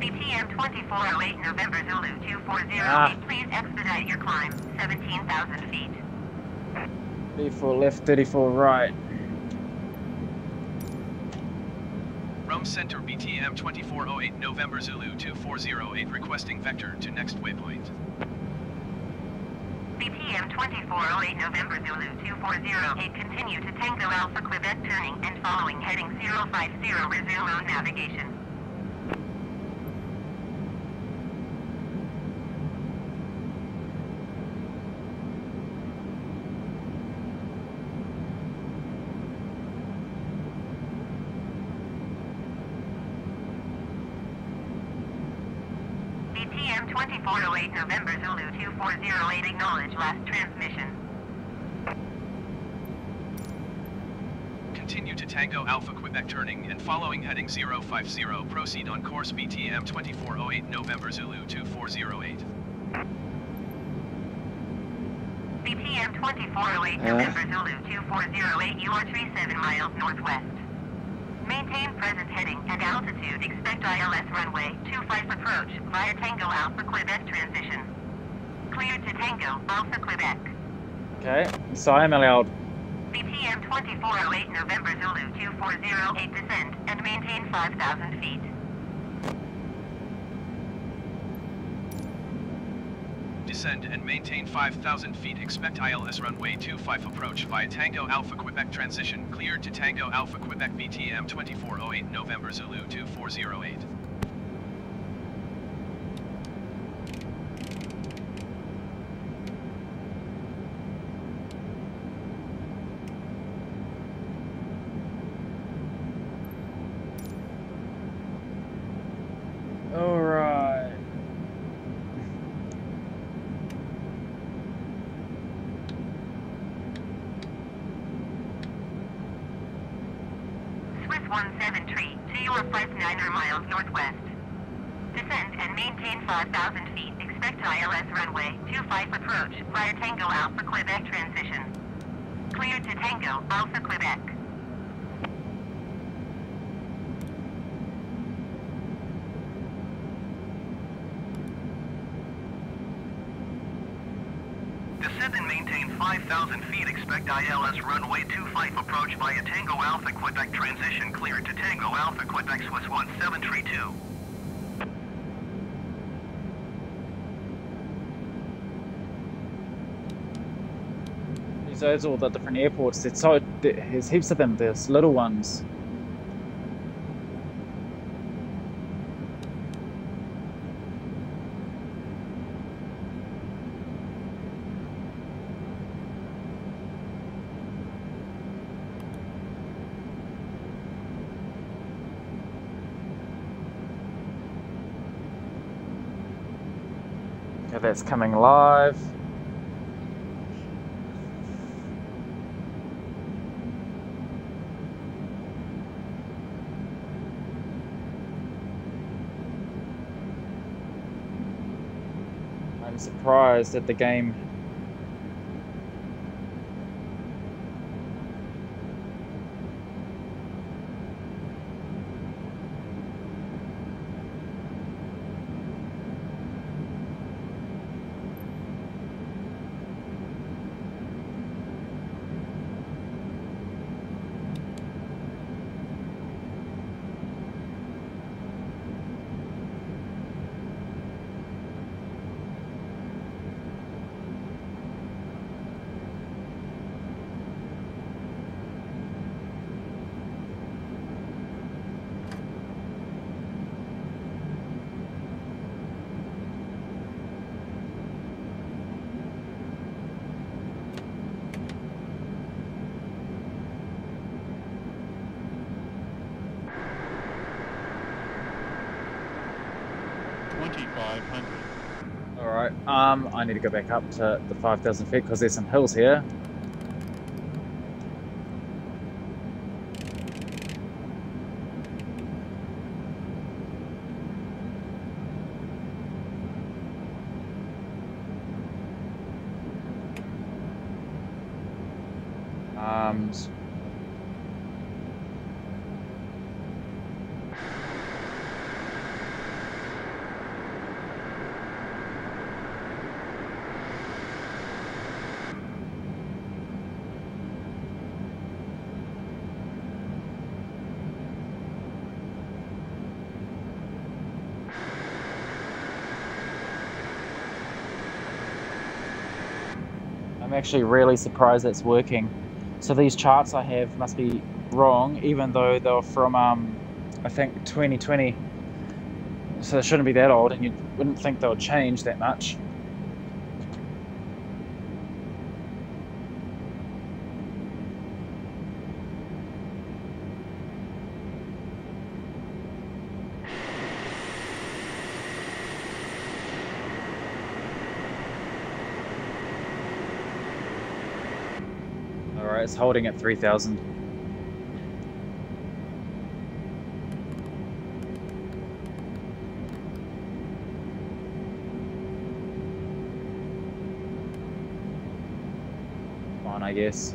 BTM 2408 November Zulu 2408, please expedite your climb, 17,000 feet. 34 left, 34 right. Rome Center BTM 2408 November Zulu 2408 requesting vector to next waypoint. BTM 2408 November Zulu 2408, continue to Tango Alpha Quebec turning and following heading 050, resume on navigation. BTM 2408 November Zulu 2408, acknowledge last transmission. Continue to Tango Alpha Quebec turning and following heading 050, proceed on course BTM 2408 November Zulu 2408. BTM 2408 November Zulu 2408, you are 37 miles northwest. Maintain present heading and altitude, expect ILS runway 25 approach via Tango Alpha Quebec transition. Cleared to Tango Alpha Quebec. Okay, so I am allowed. BTM 2408 November Zulu 2408, descend and maintain 5,000 feet. Descend and maintain 5,000 feet. Expect ILS runway 25 approach via Tango Alpha Quebec transition. Cleared to Tango Alpha Quebec BTM 2408 November Zulu 2408. Alright. Swiss 17 tree to your 59er miles northwest. Descend and maintain 5,000 feet. Expect ILS runway 25 approach via Tango Alpha Quebec transition. Cleared to Tango Alpha Quebec. Descend and maintain 5,000 feet. Expect ILS runway 25 approach via Tango Alpha Quebec transition. Cleared to Tango Alpha Quebec Swiss 1732. Those are all the different airports. There's heaps of them. There's little ones. Okay, that's coming live. I'm surprised at the game. Alright, I need to go back up to the 5,000 feet because there's some hills here. I'm actually really surprised that's working. So these charts I have must be wrong, even though they were from, I think, 2020. So they shouldn't be that old, and you wouldn't think they would change that much. Alright, it's holding at 3,000. On, I guess.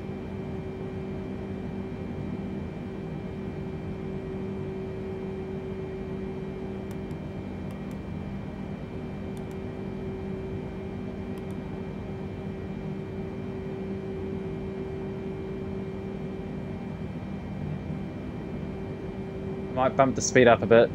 Might bump the speed up a bit.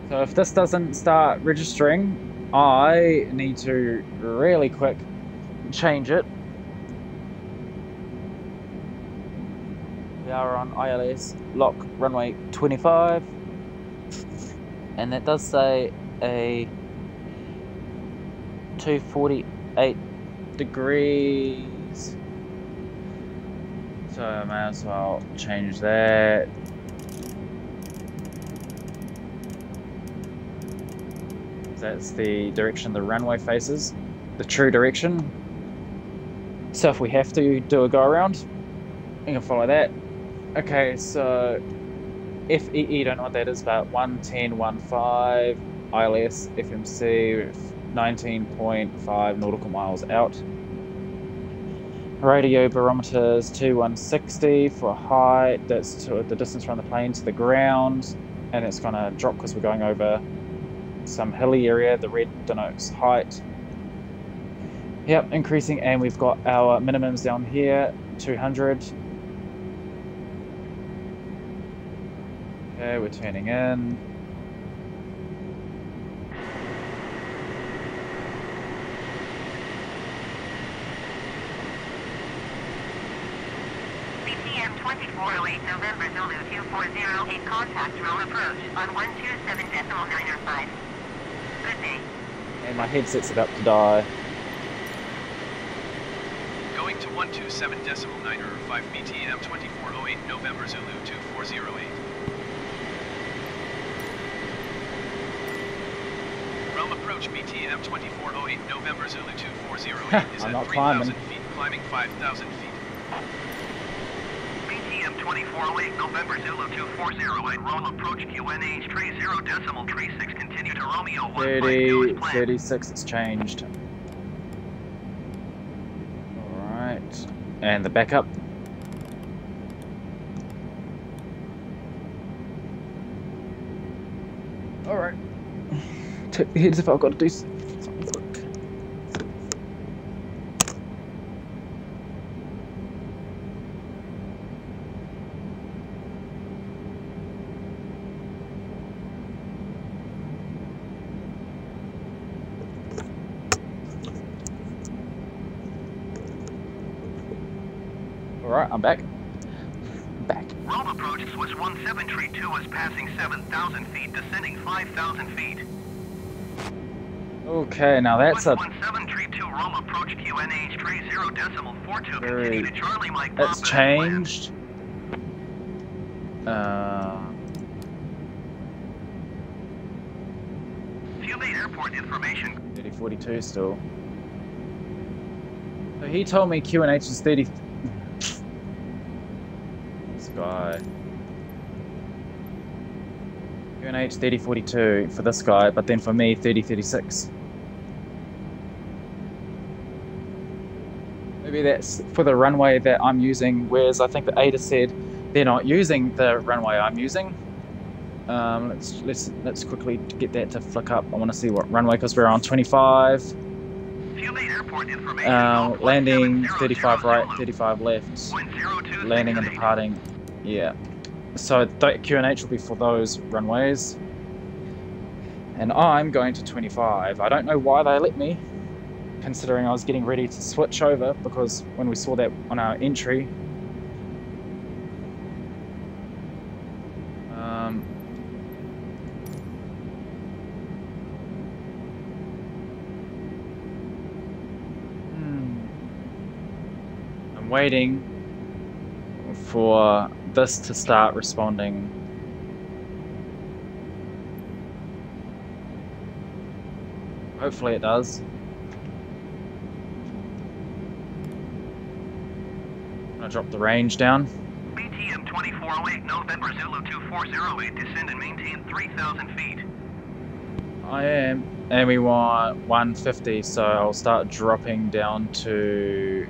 So if this doesn't start registering, I need to really quick change it. We are on ILS lock runway 25, and that does say a 248 degrees, so I may as well change that. That's the direction the runway faces, the true direction. So if we have to do a go around, you can follow that. Okay, so FEE, don't know what that is, but 110.15 ILS FMC 19.5 nautical miles out. Radio barometers 2160 for height, that's to the distance from the plane to the ground, and it's going to drop because we're going over some hilly area. The red denotes height. Yep, increasing, and we've got our minimums down here, 200. Okay, we're turning in. BTM 2408 November Zulu 2408 contact roll approach on 127.905. Good day. And my headset's about to die. Going to 127.905 BTM 2408 November Zulu 2408. Realm approach BTM 2408 November Zulu 2408 is I'm at not 3,000 climbing. feet, climbing 5,000 feet. BTM 2408 November Zulu 2408, roll approach QNH tree 0 decimal tree 6, continue to Romeo 152 as planned. 36, it's changed. Alright, and the backup. Alright. Tip the heads if I've got to do something quick. Alright, I'm back. Roll approach Swiss 1732 is passing 7,000 feet, descending 5,000 feet. Okay, now that's a 1732 Rome approach QNH tray 0.42. very. Continue to Charlie Mike It's Papa and land. changed. 28 airport information. 3042 still. So he told me QNH is 30. This guy. QNH 3042 for this guy, but then for me 3036. Maybe that's for the runway that I'm using, whereas I think the ADA said they're not using the runway I'm using. Let's quickly get that to flick up. I want to see what runway, because we're on 25. Airport information. Landing 35 right, 35 left. Landing and departing. Yeah. So QNH will be for those runways. And I'm going to 25. I don't know why they let me, considering I was getting ready to switch over, because when we saw that on our entry, I'm waiting for this to start responding. Hopefully it does. I'm gonna drop the range down. BTM 2408 November Zulu 2408, descend and maintain 3,000 feet. I am, and we want 150, so I'll start dropping down to.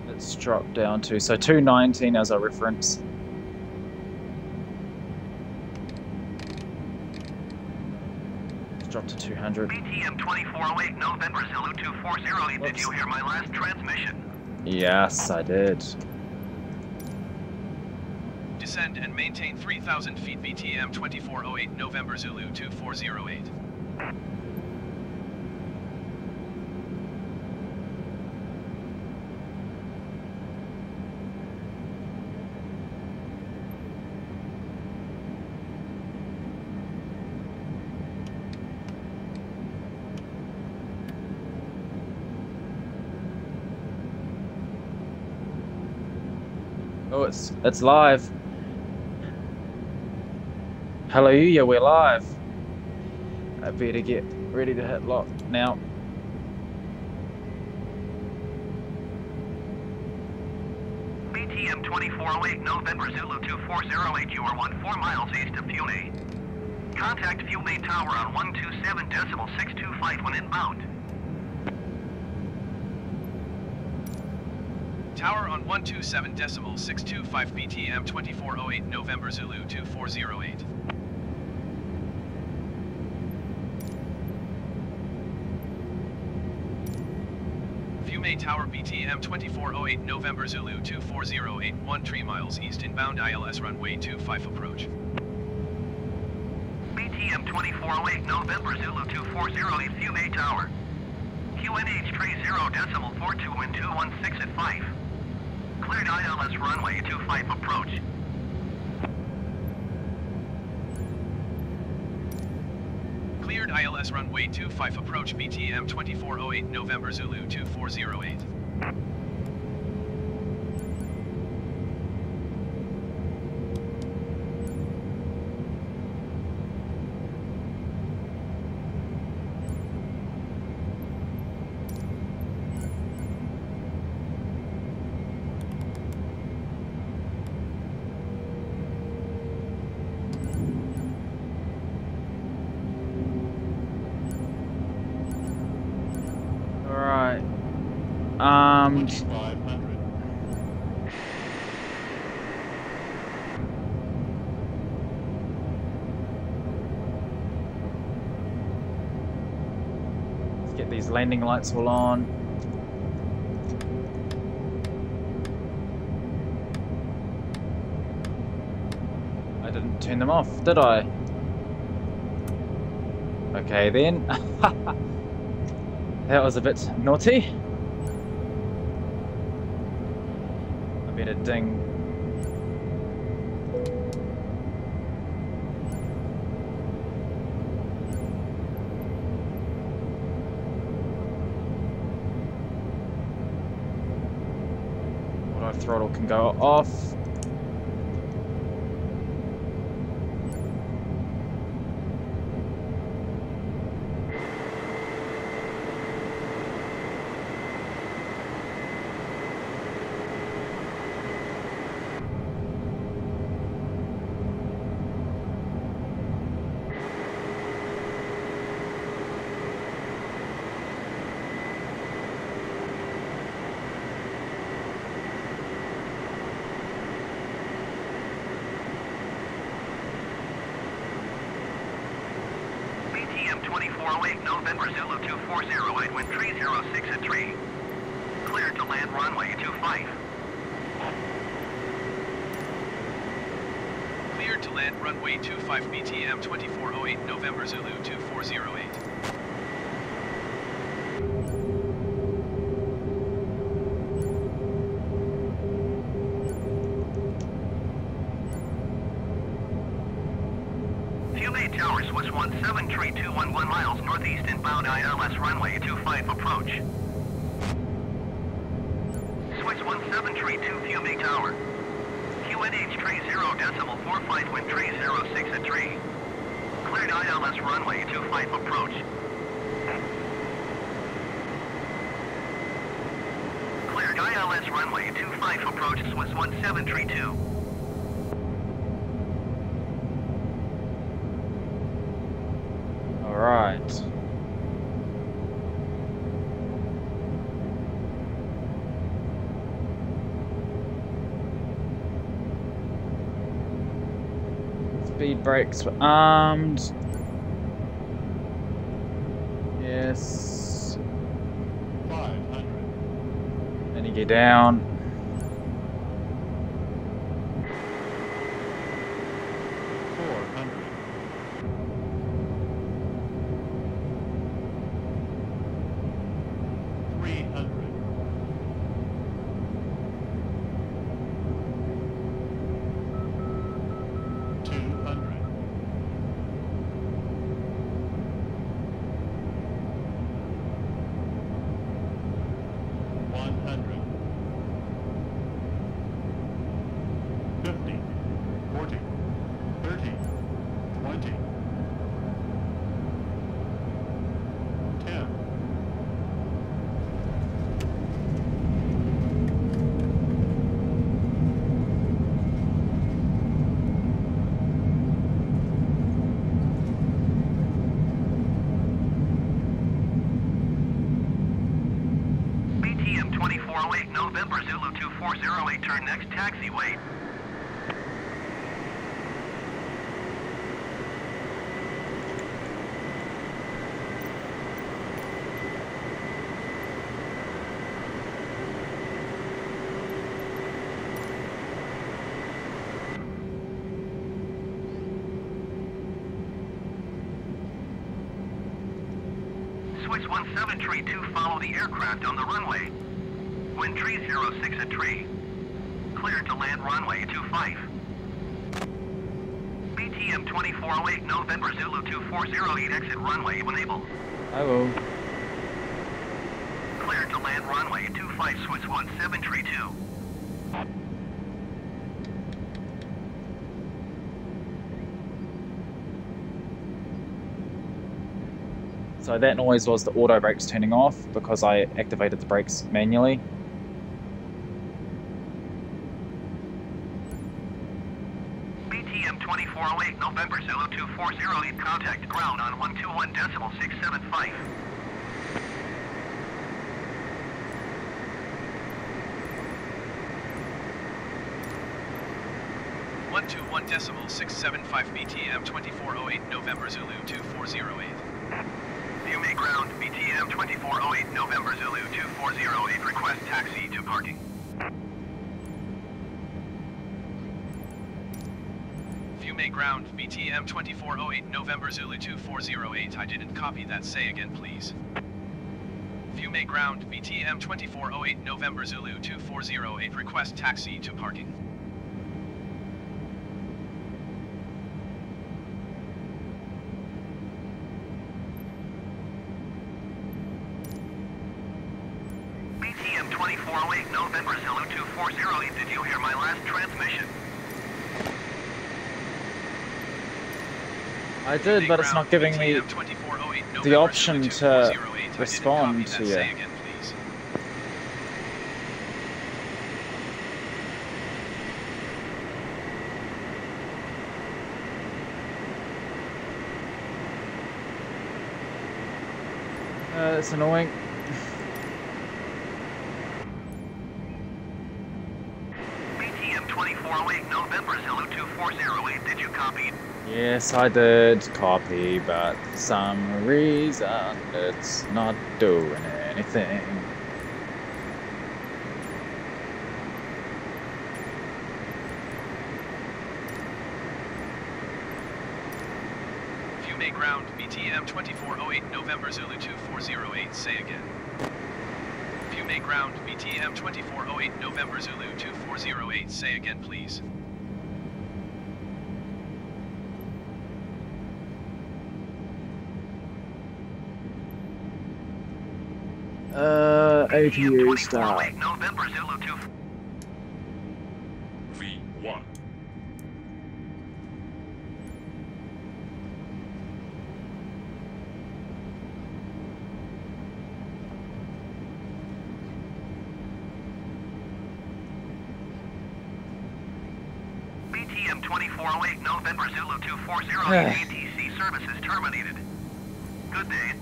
Let's drop down to, so 219 as our reference. Let's drop to 200. BTM 2408 November Zulu 2408, did you hear my last transmission? Yes, I did. Descend and maintain 3,000 feet BTM 2408 November Zulu 2408. Oh, it's live. Hallelujah, we're live. I better get ready to hit lock now. BTM 2408 November Zulu 2408, you are 14 miles east of Fiume. Contact Fiume Tower on 127.625 when inbound. Tower on 127.625 BTM 2408 November Zulu 2408. Fiume Tower BTM 2408 November Zulu 2408, 13 miles east inbound ILS runway 25 approach. BTM 2408 November Zulu 2408 Fiume Tower. QNH tray 0.42 and 216 at 5. Cleared ILS runway 25 approach. Cleared ILS runway 25 approach BTM 2408 November Zulu 2408. Alright. 500. Let's get these landing lights all on. I didn't turn them off, did I? Okay then. That was a bit naughty. I better ding. throttle can go off. BTM 2408 November Zulu 2408, wind 306 at 3. Cleared to land runway 25. Cleared to land runway 25 BTM 2408 November Zulu 2408. Fiumicino Tower, Swiss 173211 miles northeast inbound ILS runway 25 approach. Swiss 1732 Fiumicino Tower. QNH 30.45 wind 306 at 3. Cleared ILS runway 25 approach. Cleared ILS runway 25 approach Swiss 1732. All right. Speed brakes were armed. Yes. 500. Then you get down. 400. 300. 200. 100. 50. 40. 30. 20. 10. BTM 2408 November Zulu 2408, turn next taxiway. Swiss 1732, follow the aircraft on the runway. Wind 306 at 3. Cleared to land runway 25. BTM 2408 November Zulu 2408, exit runway when able. I will. Cleared to land runway 25 Swiss 1732. So that noise was the auto brakes turning off because I activated the brakes manually. BTM 2408 November Zulu 2408, contact ground on 121.675. One two 1.675 BTM 2408 November Zulu 2408. Fiumicino ground, BTM 2408 November Zulu 2408, request taxi to parking. Fiumicino ground, BTM 2408 November Zulu 2408. I didn't copy that. Say again, please. Fiumicino ground, BTM 2408 November Zulu 2408. Request taxi to parking. BTM 2408 November Zulu 2408. 2408, did you hear my last transmission? I did, but it's not giving me the option to respond to you. It's annoying. BTM 2408 November Zulu 2408, did you copy? Yes, I did copy, but for some reason it's not doing anything. Fiume ground, BTM 2408 November Zulu 2408, say again. Fiume ground, BTM 2408 November Zulu 2408, say again please. APU start. November Zulu 2. V1. BTM 2408 November Zulu 2408 ATC services terminated. Good day.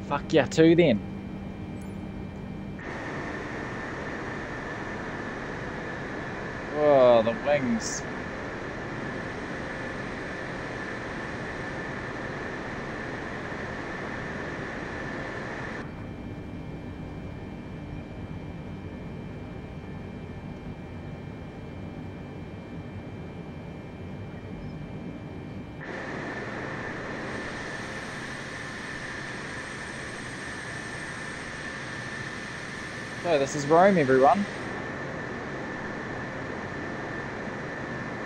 Fuck yeah, too then. Oh, the wings. So this is Rome, everyone.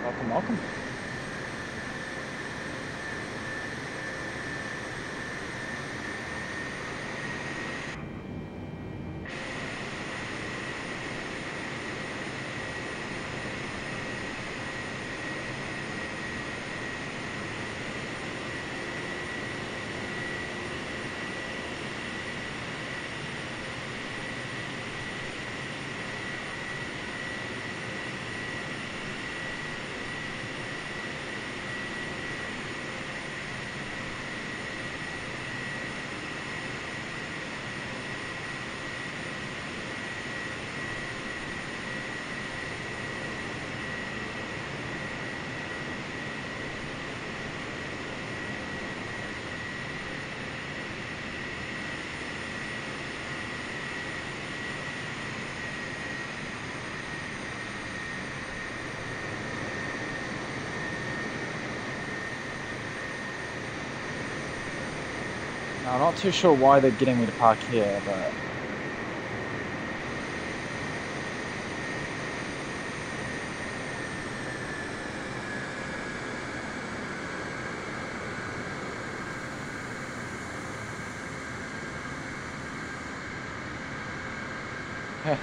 Welcome, welcome. I'm not too sure why they're getting me to park here, but...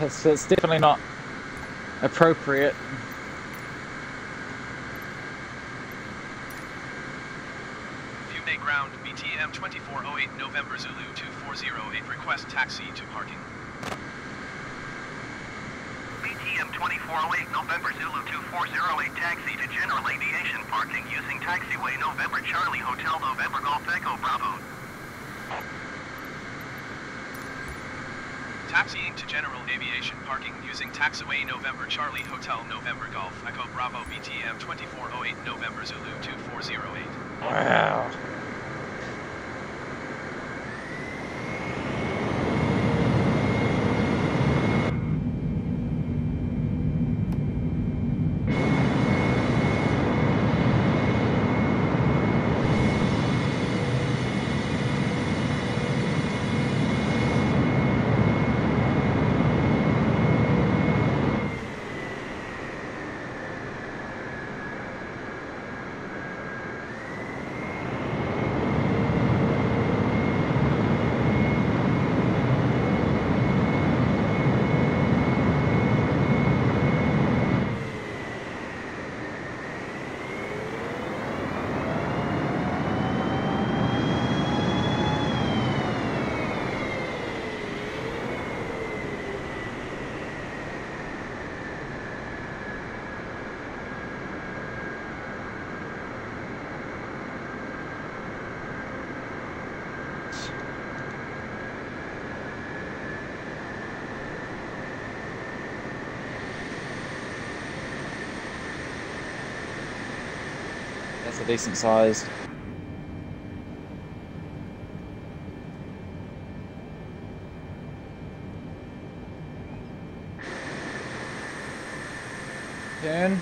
it's definitely not appropriate. Fiume ground, BTM 2408 November Zulu 2408, request taxi to parking. BTM 2408 November Zulu 2408 taxi to general aviation parking using taxiway November Charlie Hotel November Golf Echo Bravo. Taxiing to general aviation parking using taxiway November Charlie Hotel November Golf Echo Bravo BTM 2408 November Zulu 2408. Wow. That's a decent size. Turn.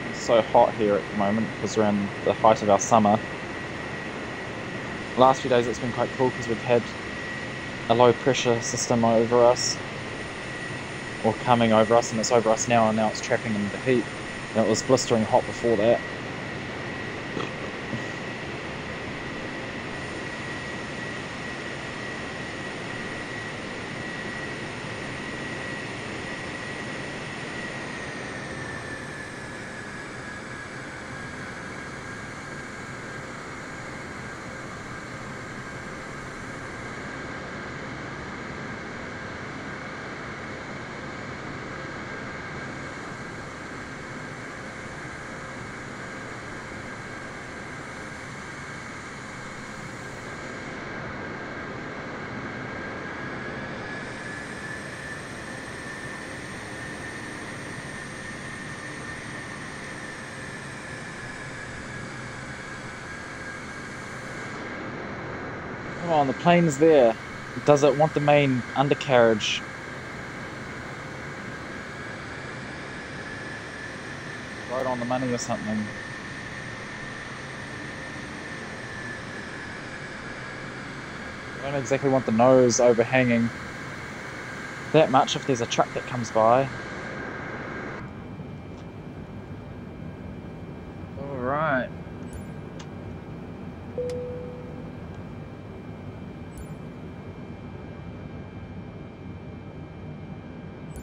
It's so hot here at the moment because we're in the height of our summer. Last few days it's been quite cool because we've had a low pressure system over us, or coming over us, and it's over us now, and now it's trapping in the heat. And it was blistering hot before that. Come on, the plane's there. Does it want the main undercarriage? Right on the money or something? I don't exactly want the nose overhanging that much if there's a truck that comes by. Alright.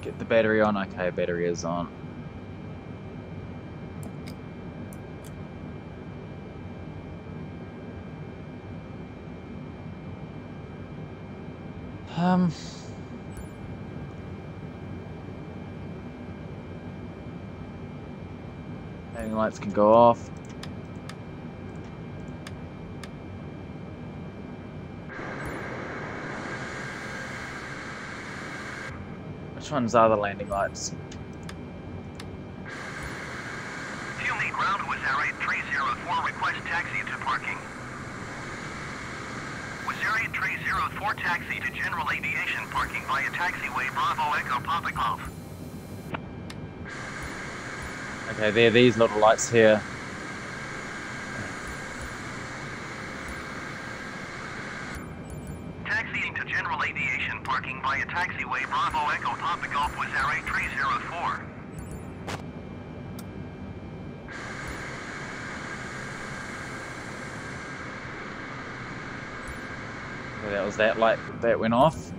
Get the battery on. Okay, battery is on. Landing lights can go off. Which ones are the landing lights? Fiumi ground was area 304, request taxi to parking. Was area 304 taxi to general aviation parking via taxiway Bravo Echo Papa Golf. Okay, there are these little lights here. Taxiing to general aviation parking via taxiway Bravo Echo Papa Golf was area 304. Okay, that was that light that went off.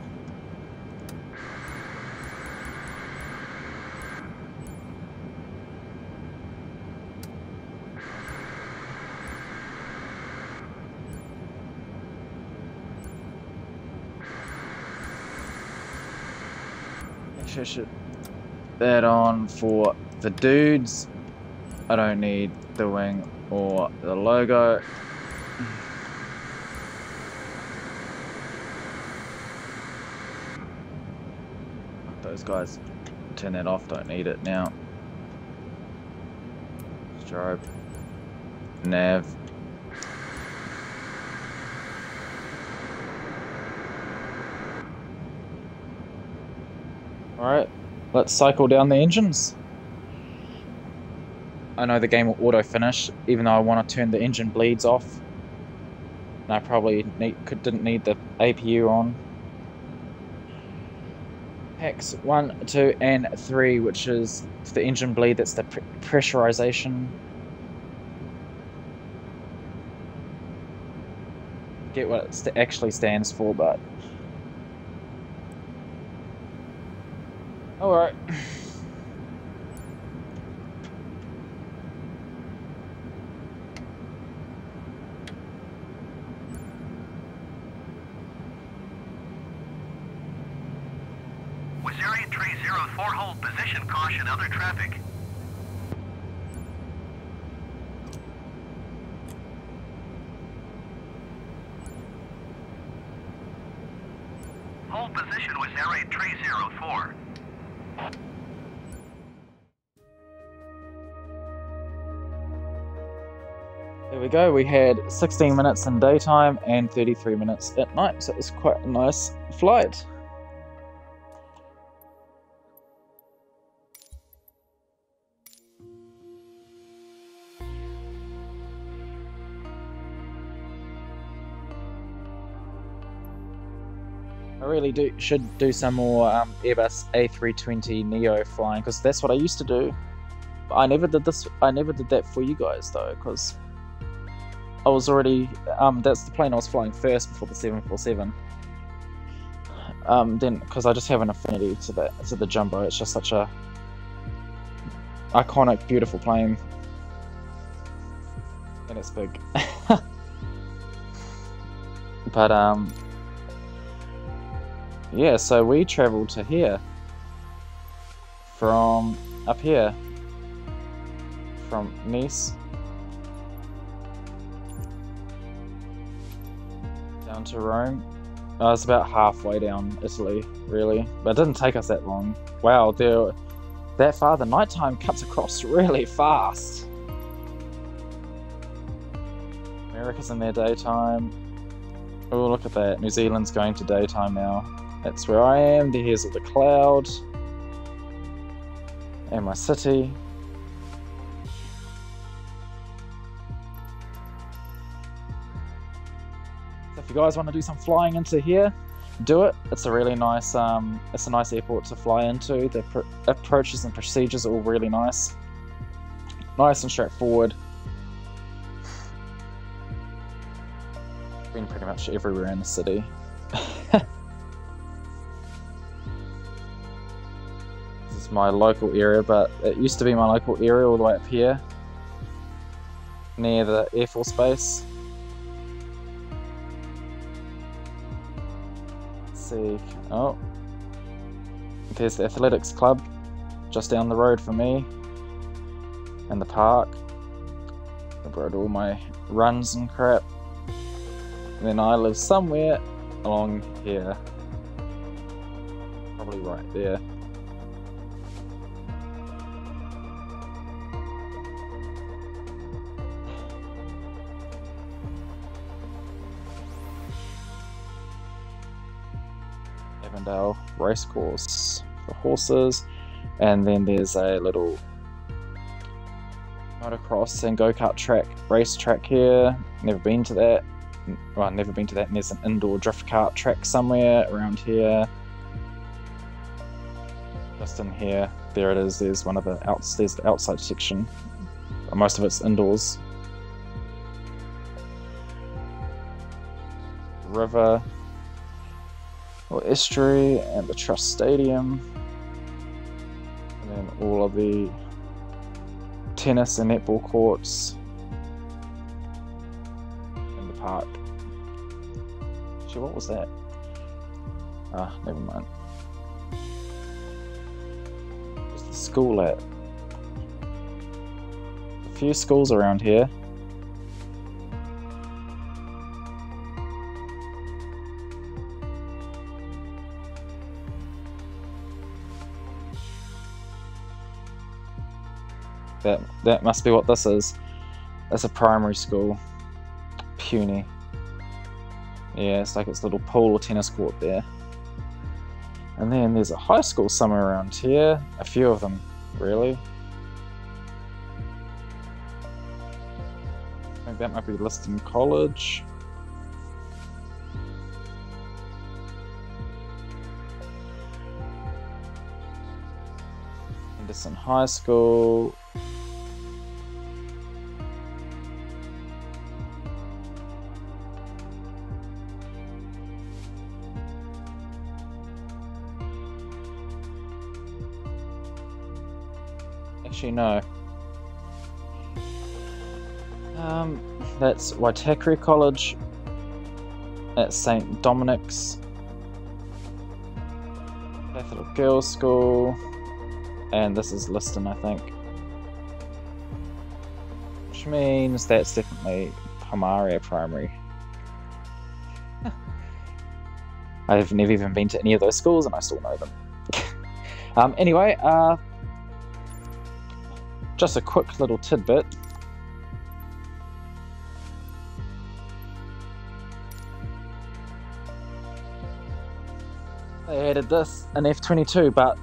Should that on for the dudes. I don't need the wing or the logo. Those guys, turn that off, don't need it now. Strobe. Nav. Alright, let's cycle down the engines. I know the game will auto finish, even though I want to turn the engine bleeds off. And I probably didn't need the APU on. Packs 1, 2, and 3, which is the engine bleed, that's the pressurization. Get what it actually stands for, but alright. Area 304, hold position, caution, other traffic. Hold position with Area 304. There we go, we had 16 minutes in daytime and 33 minutes at night, so it was quite a nice flight. I really should do some more Airbus A320neo flying, because that's what I used to do. But I never did that for you guys though, because I was already that's the plane I was flying first before the 747. Then because I just have an affinity to the jumbo. It's just such a iconic, beautiful plane, and it's big. But yeah, so we travelled to here from up here, from Nice down to Rome. I was about halfway down Italy, really, but it didn't take us that long. Wow, that far. The nighttime cuts across really fast. America's in their daytime. Oh, look at that. New Zealand's going to daytime now. That's where I am. Here's the cloud. And my city. So if you guys want to do some flying into here, do it. It's a really nice it's a nice airport to fly into. The approaches and procedures are all really nice. Nice and straightforward. Been pretty much everywhere in the city. This is my local area, but it used to be my local area all the way up here near the Air Force Base. Let's see. Oh, there's the athletics club just down the road from me, and the park where I do all my runs and crap. And then I live somewhere along here, probably right there. Avondale Racecourse for horses, and then there's a little motocross and go-kart track, race track here. Never been to that. Well, I've never been to that, and there's an indoor drift kart track somewhere around here. Just in here, there it is. There's one of the there's the outside section. Most of it's indoors. River or estuary, and the Trust Stadium, and then all of the tennis and netball courts in the park. Actually, what was that? Ah, never mind. Where's the school at? few schools around here. That must be what this is. It's a primary school. Puny. Yeah, it's like its little pool or tennis court there. And then there's a high school somewhere around here. A few of them, really. I think that might be Liston College. Henderson High School. Actually, no. That's Waitakere College. That's St. Dominic's Catholic Girls' School. And this is Liston, I think. Which means that's definitely Pomaria Primary. I've never even been to any of those schools and I still know them. Anyway, just a quick little tidbit. They added this in F22, but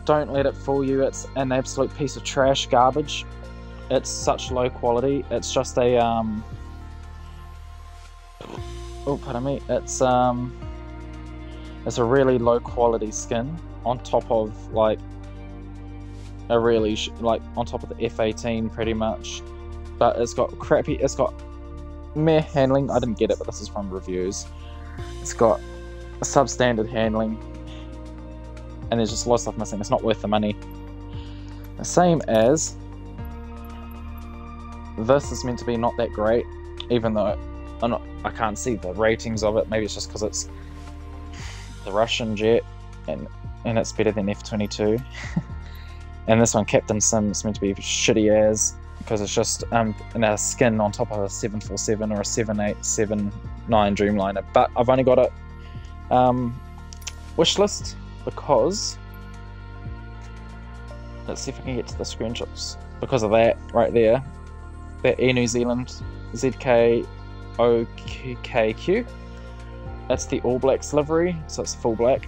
don't let it fool you. It's an absolute piece of trash garbage. It's such low quality. It's just a oh, pardon me. It's a really low quality skin on top of like a really on top of the F18 pretty much, but it's got meh handling. I didn't get it, but this is from reviews. It's got a substandard handling, and there's just a lot of stuff missing. It's not worth the money. The same as this is meant to be not that great, even though I can't see the ratings of it. Maybe it's just because it's the Russian jet, and it's better than F22. And this one, Captain Sim, is meant to be shitty as, because it's just in a skin on top of a 747 or a 7879 Dreamliner. But I've only got it wish list because, let's see if I can get to the screenshots, because of that right there, that Air New Zealand ZKOKQ, that's the All Blacks livery, so it's full black,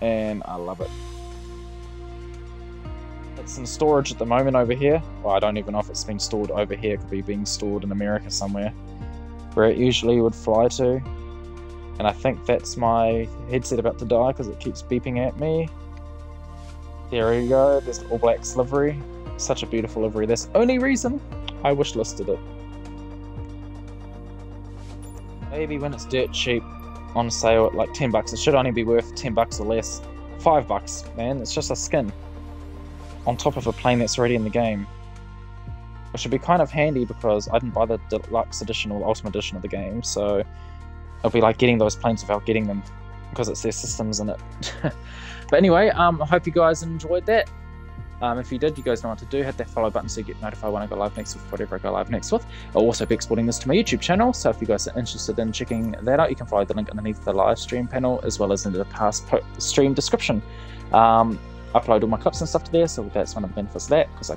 and I love it. It's in storage at the moment over here. Well, I don't even know if it's been stored over here. It could be being stored in America somewhere, where it usually would fly to. And I think that's my headset about to die because it keeps beeping at me. There we go. There's the All Blacks livery. Such a beautiful livery. That's the only reason I wish listed it. Maybe when it's dirt cheap on sale at like $10. It should only be worth $10 or less. $5, man. It's just a skin on top of a plane that's already in the game. Which would be kind of handy because I didn't buy the deluxe edition or the ultimate edition of the game, so it'll be like getting those planes without getting them because it's their systems in it. But anyway, I hope you guys enjoyed that. If you did, you guys know what to do. Hit that follow button so you get notified when I go live next with whatever I go live next with. I'll also be exporting this to my YouTube channel, so if you guys are interested in checking that out, you can follow the link underneath the live stream panel as well as in the past stream description. I upload all my clips and stuff to there, so that's one of the benefits of that, because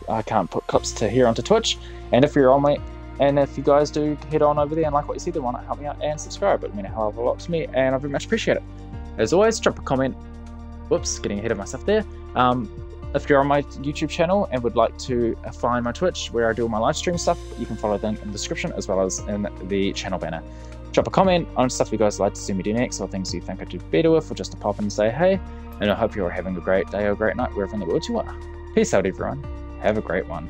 I can't put clips to here onto Twitch. And if you guys do head on over there and like what you see, then why not help me out and subscribe? It would mean a hell of a lot to me, and I very much appreciate it. As always, drop a comment. Whoops, getting ahead of myself there. If you're on my YouTube channel and would like to find my Twitch where I do all my live stream stuff, you can follow the link in the description as well as in the channel banner. Drop a comment on stuff you guys would like to see me do next, or things you think I do better with, or just to pop in and say hey. And I hope you're having a great day or a great night wherever in the world you are. Peace out, everyone. Have a great one.